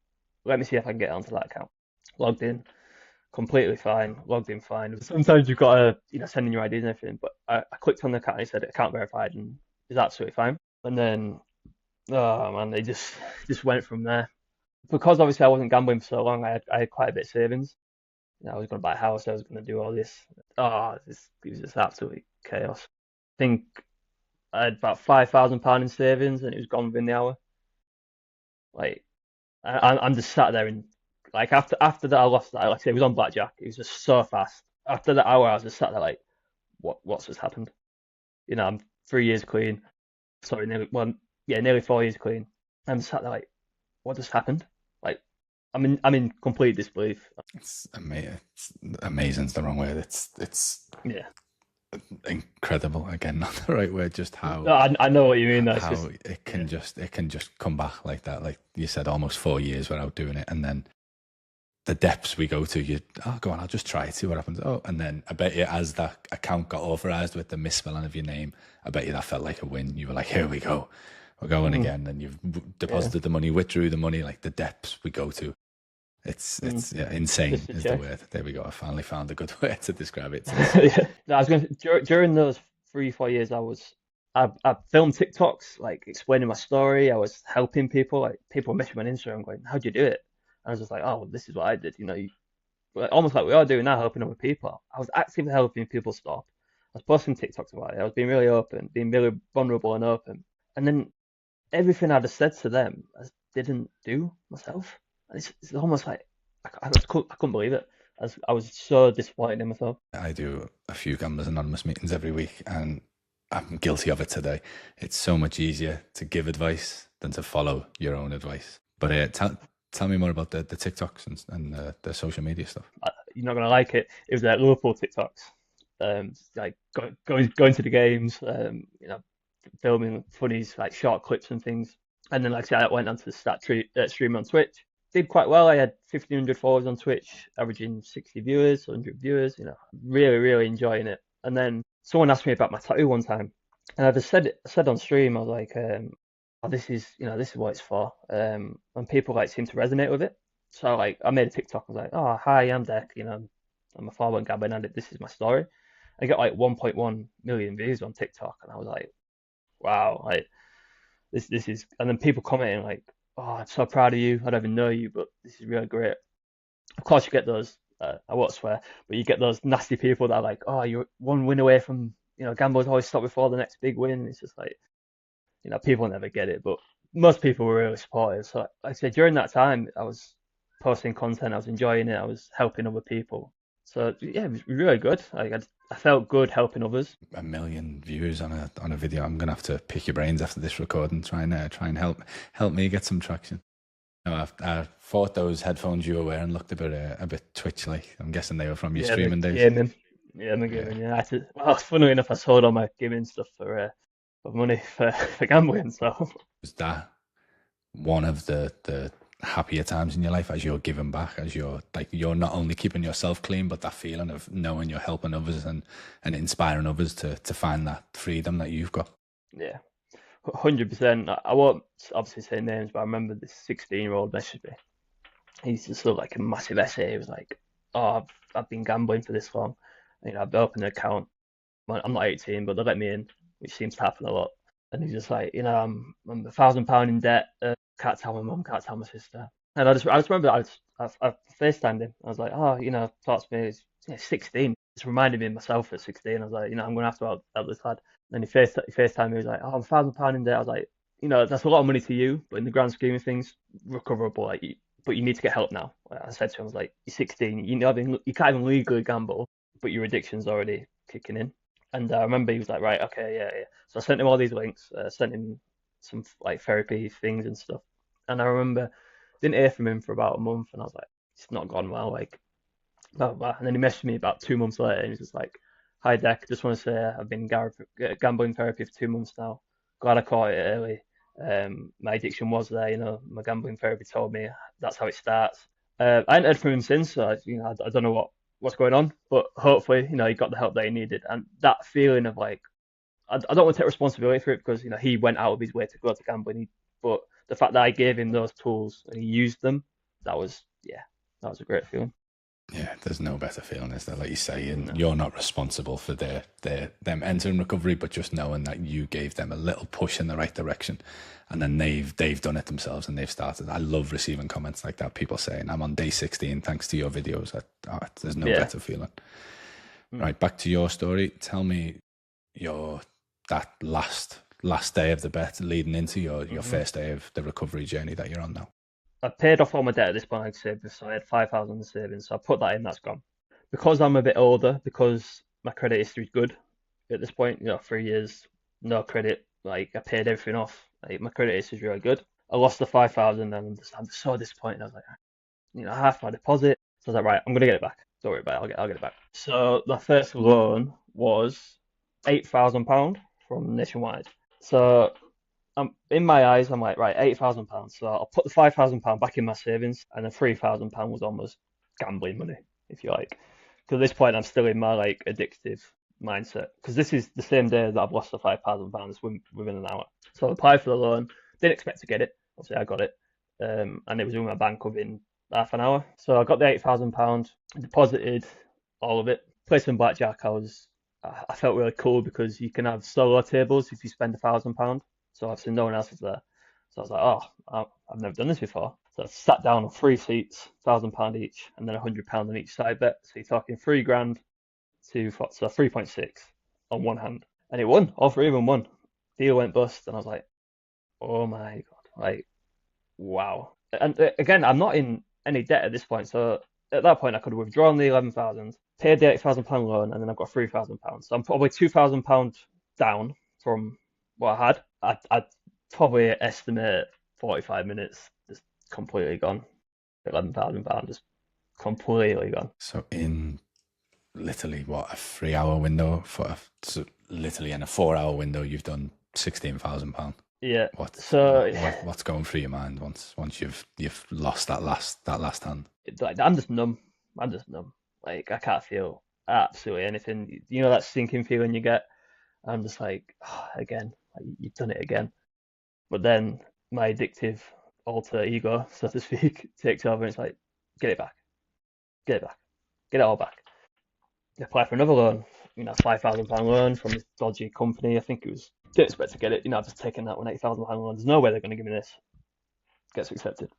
let me see if I can get onto that account. Logged in, completely fine. Logged in fine. Sometimes you've got to send in your IDs and everything. But I clicked on the account and it said account verified, and it was absolutely fine. And then, oh man, they just went from there. Because obviously I wasn't gambling for so long, I had quite a bit of savings. I was going to buy a house. I was going to do all this. It was just absolutely chaos. I think I had about £5,000 in savings, and it was gone within the hour. Like I'm just sat there, and like after that I lost that. Like I said, it was on blackjack. It was just so fast. After that hour, I was just sat there like, what's just happened? I'm 3 years clean. Sorry, nearly 4 years clean. I'm sat there like, what just happened? Like, I'm in complete disbelief. It's amazing. Amazing is the wrong word. It's Yeah. incredible. Again, not the right word. Just how No, I know what you mean. How it can just come back like that. Like you said, almost 4 years without doing it, and then the depths we go to. Go on, I'll just try it, see what happens. Oh, and then I bet you, as that account got authorized with the misspelling of your name, I bet you that felt like a win. You were like, here we go, we're going again, and you've deposited the money, withdrew the money. Like the depths we go to. It's insane is the word. There we go. I finally found a good word to describe it. Yeah. I was going to, during those 3-4 years, I filmed TikToks, like explaining my story. I was helping people. Like people were messaging me on Instagram going, "How'd you do it?" And I was just like, "Oh, this is what I did." Almost like we are doing now, helping other people. I was actively helping people stop. I was posting TikToks about it. I was being really open, being really vulnerable and open. And then everything I just said to them, I didn't do myself. It's almost like I couldn't believe it. I was so disappointed in myself. I do a few Gamblers Anonymous meetings every week, and I'm guilty of it today. It's so much easier to give advice than to follow your own advice. But tell me more about the TikToks and the social media stuff. You're not gonna like it. It was like Liverpool TikToks, like going to the games, filming funnies like short clips and things. And then, like I said, I went onto the stream on Twitch. Did quite well. I had 1,500 followers on Twitch, averaging 60 viewers, 100 viewers. Really, really enjoying it. And then someone asked me about my tattoo one time, and I just said on stream, I was like, this is what it's for. And people like seem to resonate with it. So like I made a TikTok. I was like, oh hi, I'm Deck. I'm a former gambling addict. This is my story. I got like 1.1 million views on TikTok, and I was like, wow, like this is. And then people commenting like, oh, I'm so proud of you. I don't even know you, but this is really great. Of course, you get those. I won't swear, but you get those nasty people that are like, oh, you're one win away from, gamblers always stop before the next big win. It's just like, people never get it, but most people were really supportive. So, like I said, during that time, I was posting content, I was enjoying it, I was helping other people. So yeah, it was really good. Like I felt good helping others. 1 million views on a video. I'm gonna have to pick your brains after this recording. Try and help me get some traction. I thought those headphones you were wearing looked a bit Twitch-like. I'm guessing they were from your streaming days. Gaming. Yeah, I'm gaming. Yeah, funnily enough, I sold all my gaming stuff for money for gambling. So was that one of the happier times in your life as you're giving back, as you're not only keeping yourself clean, but that feeling of knowing you're helping others and inspiring others to find that freedom that you've got. Yeah, 100%. I won't obviously say names, but I remember this 16-year-old messaged me. He's just sort of like a massive essay. He was like, "Oh, I've been gambling for this long. I've opened an account. I'm not 18, but they let me in, which seems to happen a lot." And he's just like, I'm £1,000 in debt. Can't tell my mum, can't tell my sister. And I just remember I FaceTimed him. I was like, oh, talk to me. He's 16. It's reminded me of myself at 16. I was like, I'm going to have to help this lad. And he FaceTimed me. He was like, oh, I'm £1,000 in debt. I was like, that's a lot of money to you, but in the grand scheme of things, recoverable. But you need to get help now. I said to him, I was like, you're 16. You can't even legally gamble, but your addiction's already kicking in. And I remember he was like, right, okay, yeah. So I sent him all these links, sent him some like therapy things and stuff. And I remember didn't hear from him for about a month, and I was like, it's not gone well, like, blah, blah, blah. And then he messaged me about 2 months later, and he's just like, hi, Deck, just want to say I've been gambling therapy for 2 months now. Glad I caught it early. My addiction was there, my gambling therapy told me that's how it starts. I hadn't heard from him since, so I don't know what's going on, but hopefully, he got the help that he needed. And that feeling of like, I don't want to take responsibility for it because, he went out of his way to go to gambling, but the fact that I gave him those tools and he used them, that was a great feeling. Yeah, there's no better feeling, is there? Like you say, and No. you're not responsible for them entering recovery, but just knowing that you gave them a little push in the right direction, and then they've done it themselves and they've started. I love receiving comments like that. People saying, "I'm on day 16 thanks to your videos." There's no better feeling. Right, back to your story. Tell me that last day of the bet leading into your first day of the recovery journey that you're on now. I paid off all my debt at this point, like I said, so I had 5,000 in savings. So I put that in, that's gone. Because I'm a bit older, because my credit history is good at this point, 3 years, no credit, like I paid everything off. Like, my credit history is really good. I lost the 5,000 and I'm just so disappointed. I was like, half my deposit. So I was like, right, I'm going to get it back. Don't worry about it, I'll get it back. So the first loan was £8,000 from Nationwide. So in my eyes, I'm like, right, £8,000. So I'll put the £5,000 back in my savings, and then £3,000 was almost gambling money, if you like. Because at this point, I'm still in my like addictive mindset. Because this is the same day that I've lost the £5,000 within an hour. So I applied for the loan, didn't expect to get it. Obviously, I got it, and it was in my bank within half an hour. So I got the £8,000, deposited all of it, played some blackjack. I felt really cool because you can have solo tables if you spend £1,000. So obviously no one else is there. So I was like, oh, I've never done this before. So I sat down on 3 seats, £1,000 each, and then £100 on each side bet. So you're talking 3 grand so 3.6 on one hand. And it won. All three of them won. Deal went bust, and I was like, oh my God, like, wow. And again, I'm not in any debt at this point. So at that point, I could have withdrawn the 11,000, paid the £8,000 loan, and then I've got £3,000. So I'm probably £2,000 down from what I had. I'd probably estimate 45 minutes just completely gone. £11,000 just completely gone. So in literally what, a 3-hour window so literally in a 4-hour window, you've done £16,000. Yeah. What's going through your mind once you've lost that last hand? Like, I'm just numb. Like, I can't feel absolutely anything. That sinking feeling you get. I'm just like, again, like, you've done it again. But then my addictive alter ego, so to speak, takes over, and it's like, get it back, get it all back. Apply for another loan, £5,000 loan from this dodgy company. I think it was, didn't expect to get it. I've just taken that one £8,000 loan. There's no way they're going to give me this. Gets accepted.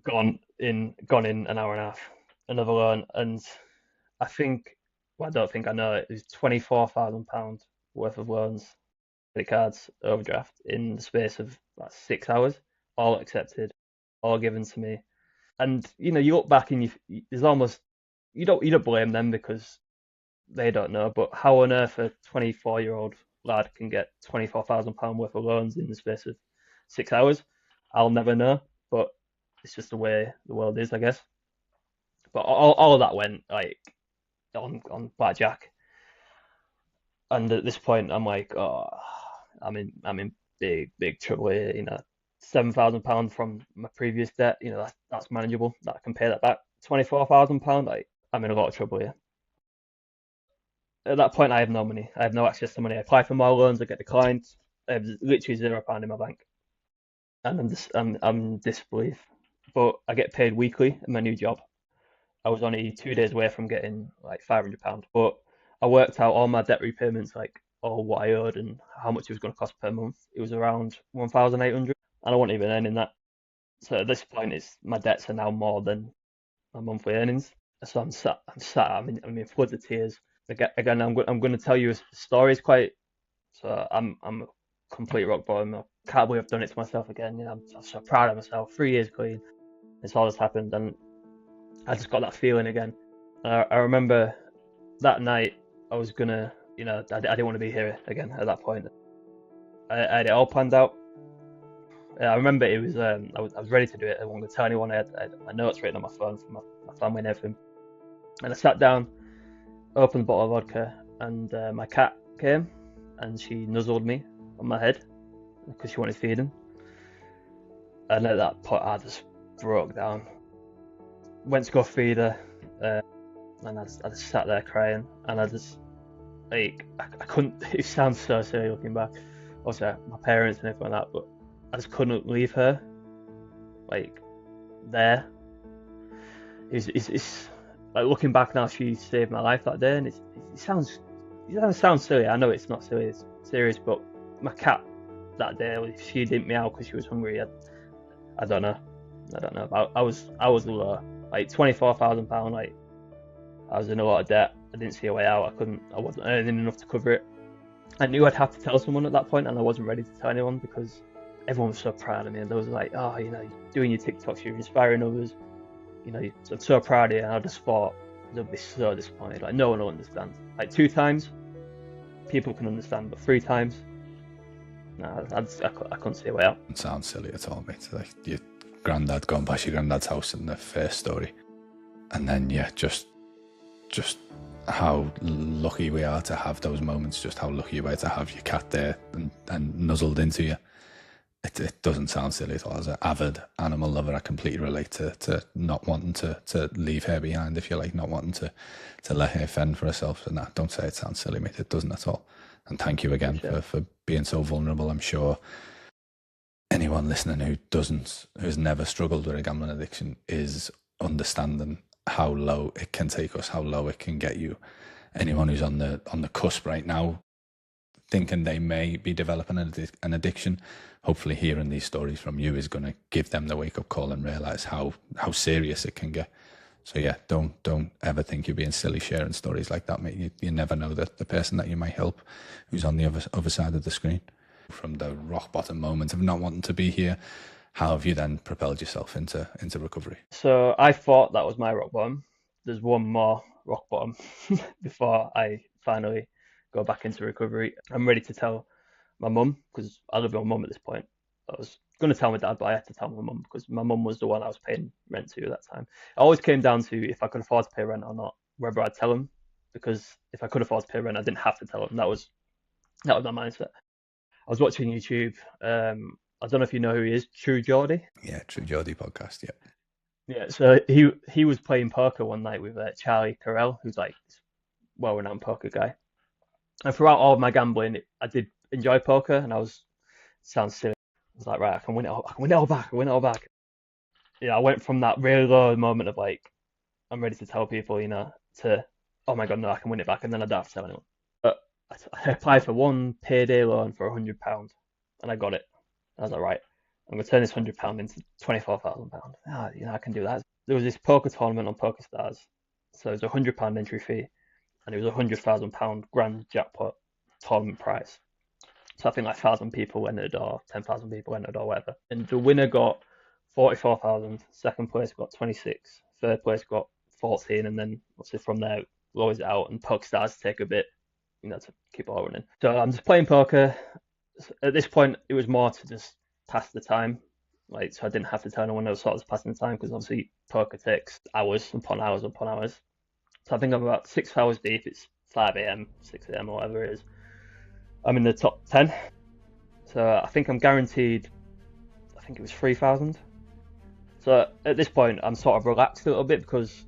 Gone in an hour and a half. Another loan, and I know it was £24,000 worth of loans, credit cards, overdraft in the space of about 6 hours, all accepted, all given to me. And you look back and there's almost you don't blame them because they don't know. But how on earth a 24-year-old lad can get £24,000 worth of loans in the space of 6 hours, I'll never know. But it's just the way the world is, I guess. But all of that went like on blackjack. And at this point, I'm like, oh, I'm in big trouble here. £7,000 from my previous debt. That's manageable. That I can pay that back. £24,000, like I'm in a lot of trouble here. At that point, I have no money. I have no access to money. I apply for more loans, I get declined. I have literally £0 in my bank, and I'm disbelief. But I get paid weekly in my new job. I was only 2 days away from getting like £500, but I worked out all my debt repayments, like all what I owed and how much it was going to cost per month. It was around 1,800, and I wasn't even earning that. So at this point, my debts are now more than my monthly earnings. So I'm in floods of tears. Again, I'm going to tell you a story. It's quite. So I'm a complete rock bottom. I can't believe I've done it to myself again. I'm so proud of myself. 3 years clean. It's all that's happened, and I just got that feeling again. I remember that night I was gonna, I didn't want to be here again at that point. I had it all planned out. I remember it was, I was ready to do it. I wasn't going to tell anyone. I had my notes written on my phone for my family and everything. And I sat down, opened a bottle of vodka, and my cat came and she nuzzled me on my head because she wanted feeding. And at that point, I just broke down. Went to go feed her, and I just sat there crying, and I just, like, I couldn't. It sounds so silly looking back. Obviously, my parents and everything like that, but I just couldn't leave her, like, there. It's like, looking back now, she saved my life that day, and it sounds silly. I know it's not silly, it's serious, but my cat that day, she didn't meow because she was hungry. I don't know. I was low, like £24,000. Like, I was in a lot of debt. I didn't see a way out. I wasn't earning enough to cover it. I knew I'd have to tell someone at that point, and I wasn't ready to tell anyone because everyone was so proud of me. And they was like, "Oh, you're doing your TikToks, you're inspiring others. I'm so proud of you." And I just thought they'll be so disappointed. Like, no one will understand. Like, 2 times, people can understand, but 3 times, no, I couldn't see a way out. It sounds silly at all, mate. Like your granddad going past your granddad's house in the first story, and then just how lucky we are to have those moments. Just how lucky you are to have your cat there and nuzzled into you. It doesn't sound silly at all. As an avid animal lover, I completely relate to not wanting to leave her behind, if you like, not wanting to let her fend for herself. So nah, don't say it sounds silly, mate. It doesn't at all. And thank you again for being so vulnerable. I'm sure anyone listening who's never struggled with a gambling addiction is understanding how low it can take us, how low it can get you. Anyone who's on the cusp right now, thinking they may be developing an addiction, hopefully hearing these stories from you is going to give them the wake-up call and realise how serious it can get. So yeah, don't ever think you're being silly sharing stories like that, mate. You never know the person that you might help who's on the other side of the screen. From the rock bottom moment of not wanting to be here, how have you then propelled yourself into recovery? So I thought that was my rock bottom. There's one more rock bottom before I finally go back into recovery. I'm ready to tell my mum, because I live with my mum at this point. I was going to tell my dad, but I had to tell my mum because my mum was the one I was paying rent to at that time. It always came down to if I could afford to pay rent or not, whether I'd tell him, because if I could afford to pay rent, I didn't have to tell him. That was my mindset. I was watching YouTube. I don't know if you know who he is, True Geordie. Yeah, True Geordie podcast. Yeah. Yeah. So he was playing poker one night with Charlie Carell, who's like well-renowned poker guy. And throughout all of my gambling, I did enjoy poker, and sounds silly. I was like, right, I can win it all back. Yeah, I went from that really low moment of like, I'm ready to tell people, to, oh my God, no, I can win it back, and then I don't have to tell anyone. But I applied for one payday loan for £100, and I got it. I was like, right, I'm going to turn this £100 into £24,000. I can do that. There was this poker tournament on PokerStars, so it was £100 entry fee, and it was £100,000 grand jackpot tournament prize. So I think like 1,000 people went at the door, 10,000 people went at the door, whatever. And the winner got 44,000, second place got 26, third place got 14, and then obviously from there lowers it out, and PokerStars take a bit, to keep it all running. So I'm just playing poker. At this point, it was more to just pass the time, like, so I didn't have to tell anyone. I was sort of just passing the time because obviously poker takes hours upon hours upon hours. So I think I'm about 6 hours deep. It's 5 a.m., 6 a.m. or whatever it is. I'm in the top 10. So I think I'm guaranteed think it was 3,000. So at this point, I'm sort of relaxed a little bit because,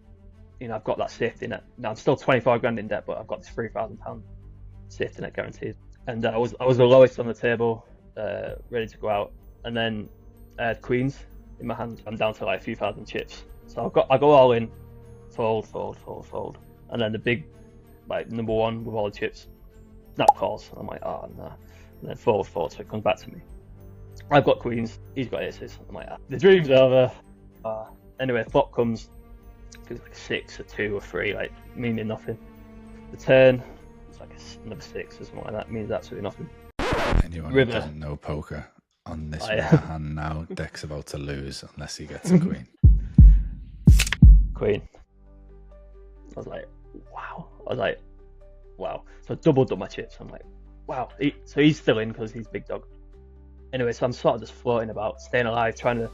I've got that safety net. Now I'm still 25 grand in debt, but I've got this £3,000 safety net guaranteed. And I was the lowest on the table, ready to go out. And then I had queens in my hand. I'm down to like a few thousand chips. So I go all in, fold, and then the big, like number one with all the chips, snap calls. I'm like, oh no, and then fold, so it comes back to me. I've got queens, he's got aces. I'm like, the dream's over. Anyway, flop comes, it's like a 6, a 2, or 3, like meaning nothing. The turn, it's like another 6 or something like that, means absolutely nothing. Anyone who doesn't know poker on this hand now, deck's about to lose unless he gets a queen. Queen. I was like, wow. So I doubled up my chips. I'm like, wow. So he's still in because he's big dog. Anyway, so I'm sort of just floating about, staying alive, trying to.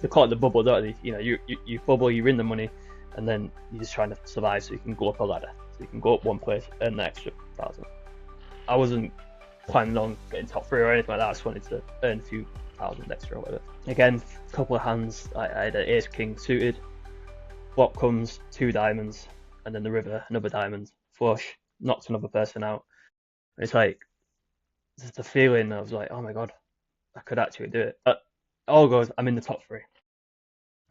They call it the bubble, don't they? You bubble, you win the money, and then you're just trying to survive so you can go up a ladder. So you can go up one place, earn the extra 1,000. I wasn't planning on getting top 3 or anything like that. I just wanted to earn a few thousand extra or whatever. Again, a couple of hands. I had an ace king suited. Flop comes 2 diamonds, and then the river, another diamond. Flush, knocks another person out. It's like, just a feeling. I was like, oh my god, I could actually do it. But all goes, I'm in the top 3.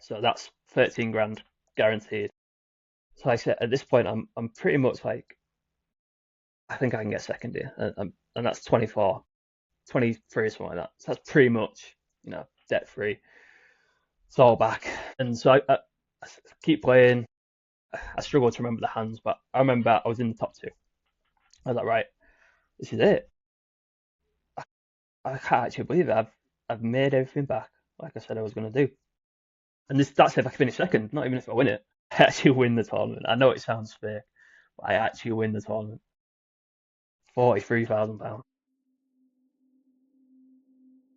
So that's 13 grand guaranteed. So like I said, at this point, I'm pretty much like, I think I can get second here, and that's 24, 23 or something like that. So that's pretty much, debt free. It's all back, and so I keep playing. I struggle to remember the hands, but I remember I was in the top 2. I was like, right, this is it. I can't actually believe it. I've made everything back, like I said I was going to do. And that's if I finish second, not even if I win it. I actually win the tournament. I know it sounds fake, but I actually win the tournament. £43,000.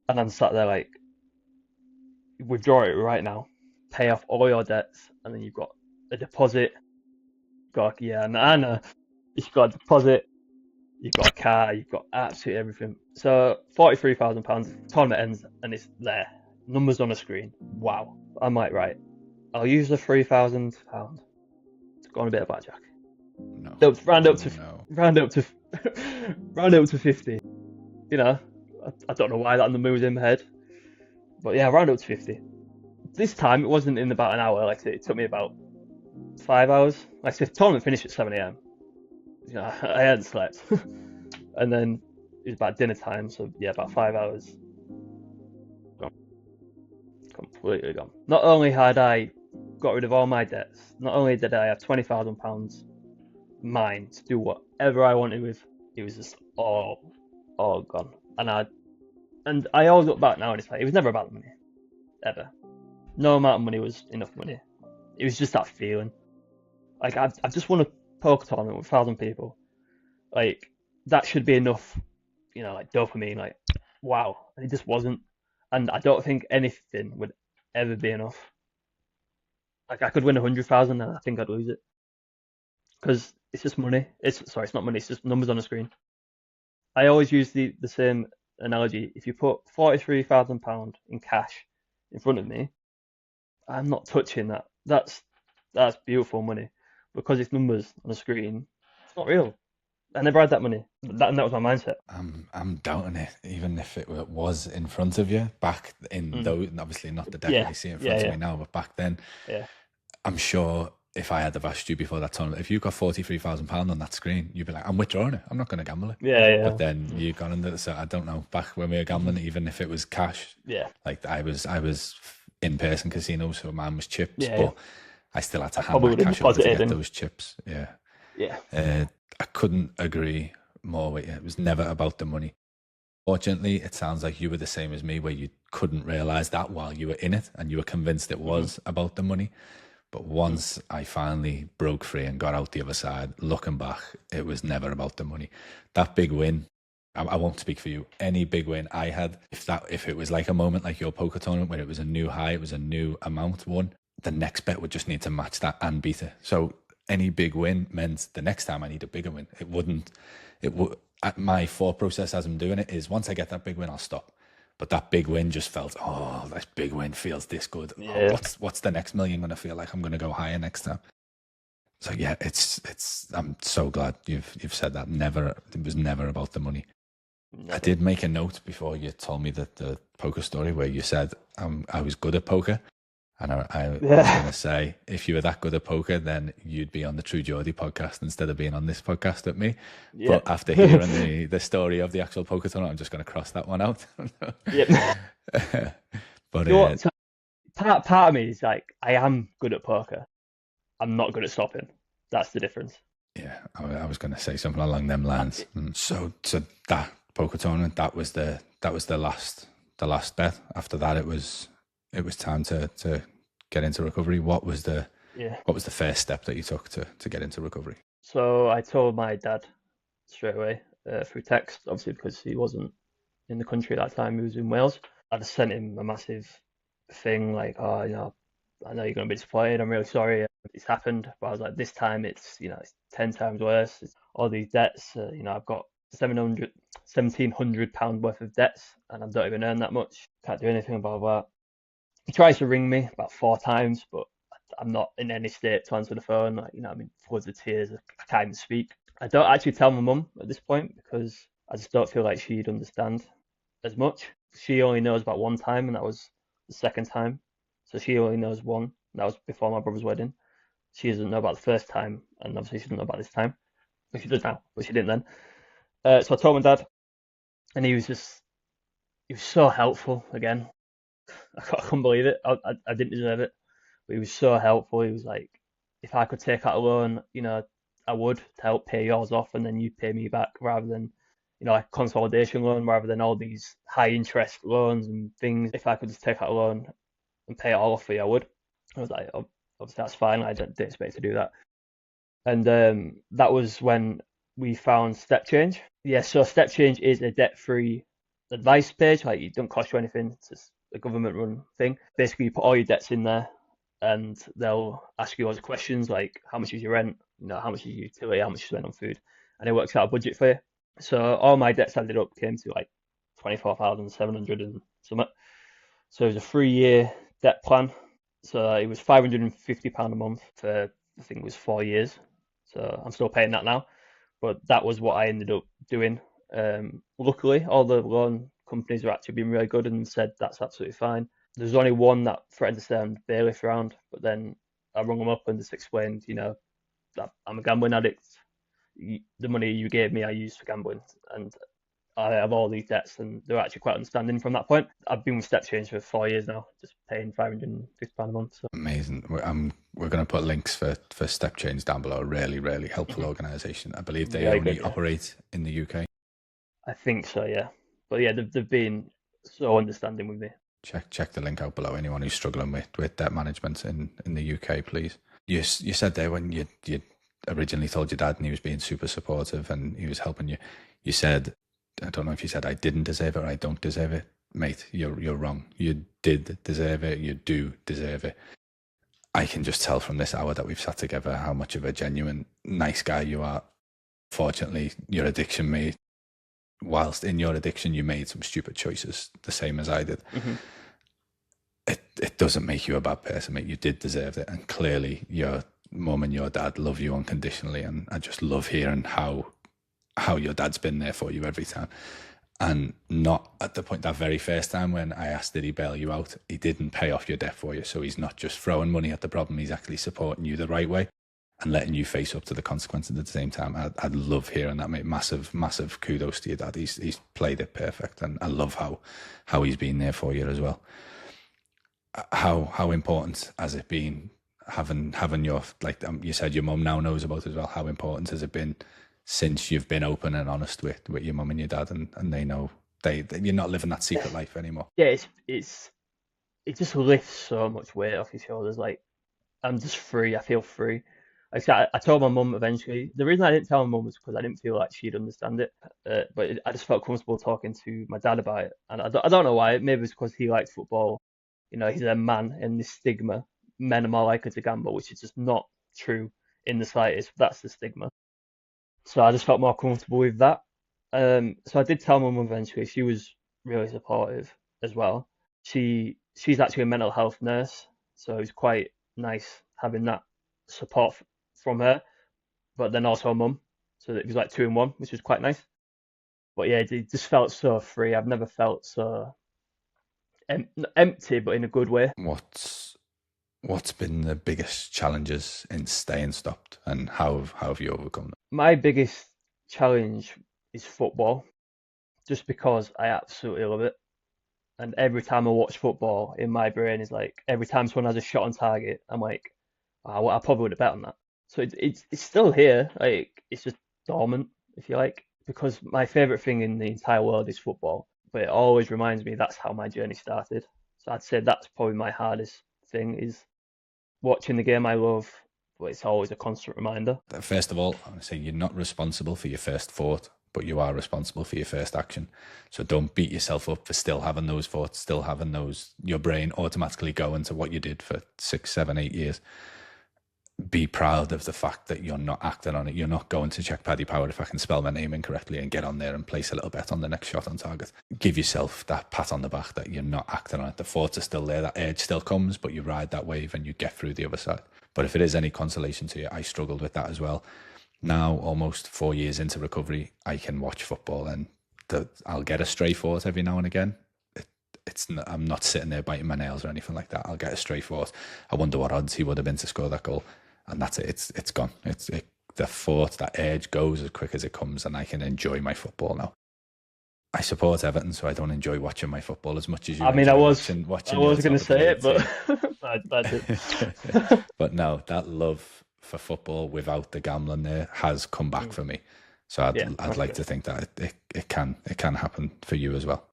And I'm sat there like, withdraw it right now, pay off all your debts, and then you've got a deposit. You've got a deposit, you've got a car, you've got absolutely everything. So £43,000, tournament ends, and it's there. Numbers on the screen. Wow. I'm like, right, I'll use the £3,000 to go on a bit of blackjack. No. Round up to 50. I don't know why that number was in my head, but yeah, round up to 50. This time it wasn't in about an hour. Like I said, it took me about 5 hours. Like I said, the tournament finished at 7 a.m. I hadn't slept, and then it was about dinner time. So yeah, about 5 hours. Gone. Completely gone. Not only had I got rid of all my debts, not only did I have £20,000 mine to do whatever I wanted with, it was just all gone. And I always look back now and it's like, it was never about the money, ever. No amount of money was enough money. It was just that feeling. Like, I've just won a poker tournament with 1,000 people. Like, that should be enough, like dopamine, like, wow. And it just wasn't. And I don't think anything would ever be enough. Like, I could win 100,000 and I think I'd lose it. Because it's just money. It's not money, it's just numbers on the screen. I always use the same analogy. If you put £43,000 in cash in front of me, I'm not touching that. That's beautiful money. Because it's numbers on the screen, it's not real. I never had that money. That was my mindset. I'm doubting it, even if it was in front of you back in those. Obviously, not the deck I see in front of me now, but back then, I'm sure if I had have asked you before that tournament, if you got £43,000 on that screen, you'd be like, I'm withdrawing it. I'm not going to gamble it. Yeah. But then you got into it. So I don't know. Back when we were gambling, even if it was cash, like I was in person casinos, so mine was chips, but I still had to hand my cash over to get those chips. I couldn't agree more with you. It was never about the money. Fortunately, it sounds like you were the same as me, where you couldn't realize that while you were in it, and you were convinced it was about the money. But once I finally broke free and got out the other side, looking back, it was never about the money. That big win, I won't speak for you, any big win I had, if it was like a moment like your poker tournament where it was a new high, it was a new amount won, the next bet would just need to match that and beat it. So any big win meant the next time I need a bigger win. My thought process as I'm doing it is, once I get that big win, I'll stop. But that big win just felt, oh, that big win feels this good. Oh, Yeah. what's the next million going to feel like? I'm going to go higher next time. So yeah, I'm so glad you've said that. It was never about the money. Never. I did make a note before you told me that the poker story where you said I was good at poker. And I was going to say, if you were that good at poker, then you'd be on the True Geordie podcast instead of being on this podcast with me. Yeah. But after hearing the story of the actual poker tournament, I'm just going to cross that one out. Yep. But You know what? So part of me is like, I am good at poker. I'm not good at stopping. That's the difference. yeah, I was going to say something along them lines. So that poker tournament, that was the last bet. After that, it was time to get into recovery. What was the first step that you took to get into recovery? So I told my dad straight away through text, obviously because he wasn't in the country at that time. He was in Wales. I just sent him a massive thing like, oh, you know, I know you're going to be disappointed. I'm really sorry it's happened, but I was like, this time it's, you know, it's 10 times worse. It's all these debts. You know, I've got £1,700 worth of debts, and I don't even earn that much. Can't do anything about that. He tries to ring me about 4 times, but I'm not in any state to answer the phone. Like, you know, I'm in floods of tears. I can't even speak. I don't actually tell my mum at this point because I just don't feel like she'd understand as much. She only knows about one time, and that was the second time. So she only knows one. That was before my brother's wedding. She doesn't know about the first time, and obviously she doesn't know about this time. But she does now, but she didn't then. So I told my dad, and he was so helpful again. I couldn't believe it. I didn't deserve it, but he was so helpful. He was like, if I could take out a loan, you know, I would to help pay yours off, and then you pay me back rather than, you know, a consolidation loan, rather than all these high interest loans and things. If I could just take out a loan and pay it all off for you, I would. I was like, obviously that's fine. I didn't expect to do that. And that was when we found Step Change. Yeah, so Step Change is a debt-free advice page. Like, it don't cost you anything. It's just a government-run thing. Basically, you put all your debts in there, and they'll ask you lots of questions like, how much is your rent? You know, how much is your utility? How much you spend on food? And it works out a budget for you. So all my debts added up came to like 24,700 and something. So it was a 3-year debt plan. So it was £550 a month for, I think it was 4 years. So I'm still paying that now. But that was what I ended up doing. Luckily, all the loan companies are actually being really good and said that's absolutely fine. There's only one that threatened to send bailiff around, but then I rung them up and just explained, you know, that I'm a gambling addict. The money you gave me, I used for gambling, and I have all these debts, and they're actually quite understanding from that point. I've been with Step Change for 4 years now, just paying £550 a month. So. Amazing. We're going to put links for Step Change down below. A really, really helpful organisation. I believe they only operate in the UK. I think so, yeah. But yeah, they've been so understanding with me. Check the link out below. Anyone who's struggling with debt management in the UK, please. You said there when you originally told your dad and he was being super supportive and he was helping you. You said, I don't know if you said I didn't deserve it or I don't deserve it. Mate, you're wrong. You did deserve it. You do deserve it. I can just tell from this hour that we've sat together how much of a genuine, nice guy you are. Fortunately, your addiction whilst in your addiction, you made some stupid choices, the same as I did. Mm-hmm. It doesn't make you a bad person, mate. You did deserve it. And clearly your mum and your dad love you unconditionally. And I just love hearing how your dad's been there for you every time. And not at the point, that very first time when I asked, did he bail you out? He didn't pay off your debt for you. So he's not just throwing money at the problem. He's actually supporting you the right way and letting you face up to the consequences at the same time. I'd love hearing that, mate. Massive, massive kudos to your dad. He's played it perfect. And I love how he's been there for you as well. How important has it been having your, like you said, your mum now knows about it as well. How important has it been since you've been open and honest with your mum and your dad, and they know you're not living that secret life anymore? Yeah, it just lifts so much weight off your shoulders. Like, I'm just free. I feel free. Like I told my mum eventually. The reason I didn't tell my mum was because I didn't feel like she'd understand it. But I just felt comfortable talking to my dad about it, and I don't know why. Maybe it's because he likes football. You know, he's a man, and this stigma, men are more likely to gamble, which is just not true in the slightest. That's the stigma. So I just felt more comfortable with that. So I did tell my mum eventually. She was really supportive. as well. She's actually a mental health nurse, so it was quite nice having that support from her, but then also a mum. So it was like two in one, which was quite nice. But yeah, it just felt so free. I've never felt so empty, but in a good way. What's been the biggest challenges in staying stopped, and how have you overcome them? My biggest challenge is football, just because I absolutely love it. And every time I watch football, in my brain is like every time someone has a shot on target, I'm like, oh, well, I probably would have bet on that. So it's still here, like it's just dormant, if you like, because my favorite thing in the entire world is football. But it always reminds me that's how my journey started. So I'd say that's probably my hardest thing is watching the game I love, but it's always a constant reminder. First of all, I want to say you're not responsible for your first thought, but you are responsible for your first action. So don't beat yourself up for still having those thoughts, still having those, your brain automatically going to what you did for 6, 7, 8 years. Be proud of the fact that you're not acting on it. You're not going to check Paddy Power if I can spell my name incorrectly and get on there and place a little bet on the next shot on target. Give yourself that pat on the back that you're not acting on it. The thoughts are still there, that edge still comes, but you ride that wave and you get through the other side. But if it is any consolation to you, I struggled with that as well. Now, almost 4 years into recovery, I can watch football and I'll get a stray thought every now and again. I'm not sitting there biting my nails or anything like that. I'll get a stray thought. I wonder what odds he would have been to score that goal. And that's it. It's gone. The thought, that urge goes as quick as it comes, and I can enjoy my football now. I support Everton, so I don't enjoy watching my football as much as you. I mean, I was watching going to say it, but I did. But no, that love for football without the gambling there has come back for me. So I'd like to think that it can happen for you as well.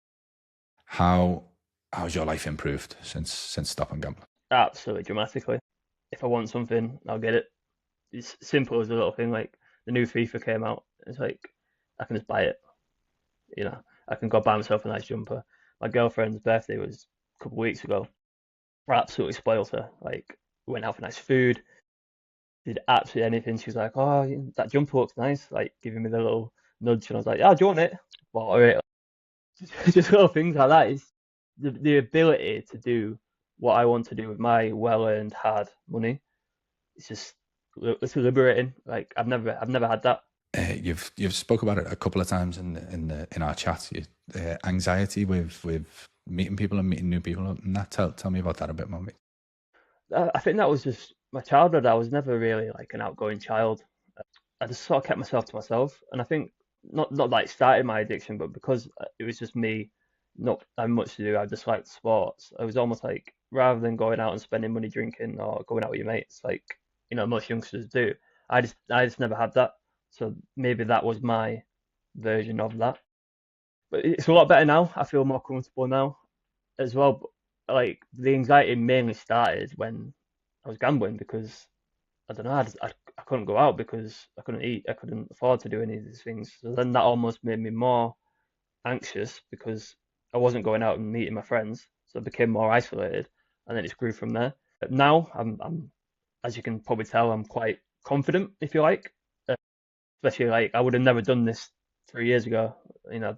How's your life improved since stopping gambling? Absolutely dramatically. If I want something, I'll get it. It's simple as a little thing. Like the new FIFA came out. It's like I can just buy it. You know, I can go buy myself a nice jumper. My girlfriend's birthday was a couple of weeks ago. I absolutely spoiled her. Like we went out for nice food, did absolutely anything. She was like, "Oh, that jumper looks nice." Like giving me the little nudge, and I was like, "Oh, do you want it?" Bought her it. Just little things like that. It's the ability to do what I want to do with my well-earned hard money. It's liberating. Like I've never had that. You've spoke about it a couple of times in our chat. Anxiety with meeting people and meeting new people, and that tell me about that a bit more, mate. I think that was just my childhood. I was never really like an outgoing child. I just sort of kept myself to myself, and I think not like started my addiction, but because it was just me not having much to do. I just liked sports. It was almost like rather than going out and spending money drinking or going out with your mates, like most youngsters do. I just never had that. So maybe that was my version of that. But it's a lot better now. I feel more comfortable now as well. But, like the anxiety mainly started when I was gambling because I don't know. I couldn't go out because I couldn't eat. I couldn't afford to do any of these things. So then that almost made me more anxious because I wasn't going out and meeting my friends, so I became more isolated, and then it grew from there. But now I'm, as you can probably tell, I'm quite confident, if you like. Especially like I would have never done this 3 years ago,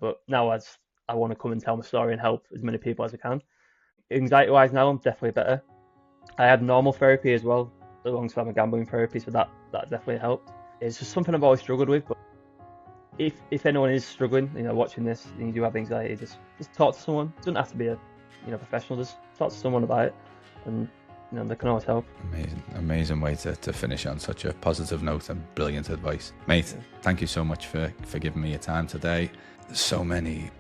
But now I want to come and tell my story and help as many people as I can. Anxiety-wise, now I'm definitely better. I had normal therapy as well, alongside my gambling therapy, so that definitely helped. It's just something I've always struggled with, but if anyone is struggling, watching this and you do have anxiety, just talk to someone. It doesn't have to be a professional. Just talk to someone about it, and they can always help. Amazing way to finish on such a positive note and brilliant advice, mate. Thank you so much for giving me your time today. So many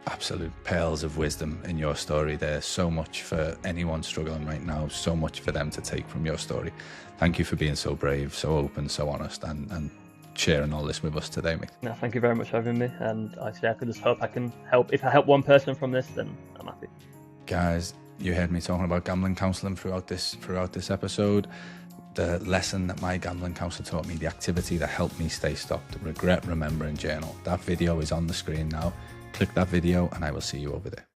absolute pearls of wisdom in your story. There's so much for anyone struggling right now. So much for them to take from your story. Thank you for being so brave, so open, so honest, and sharing all this with us today, mate. No, thank you very much for having me, and I could just hope I can help. If I help one person from this, then I'm happy. Guys, you heard me talking about gambling counselling throughout this episode. The lesson that my gambling counsellor taught me, the activity that helped me stay stopped: regret, remember, and journal. That video is on the screen now. Click that video and I will see you over there.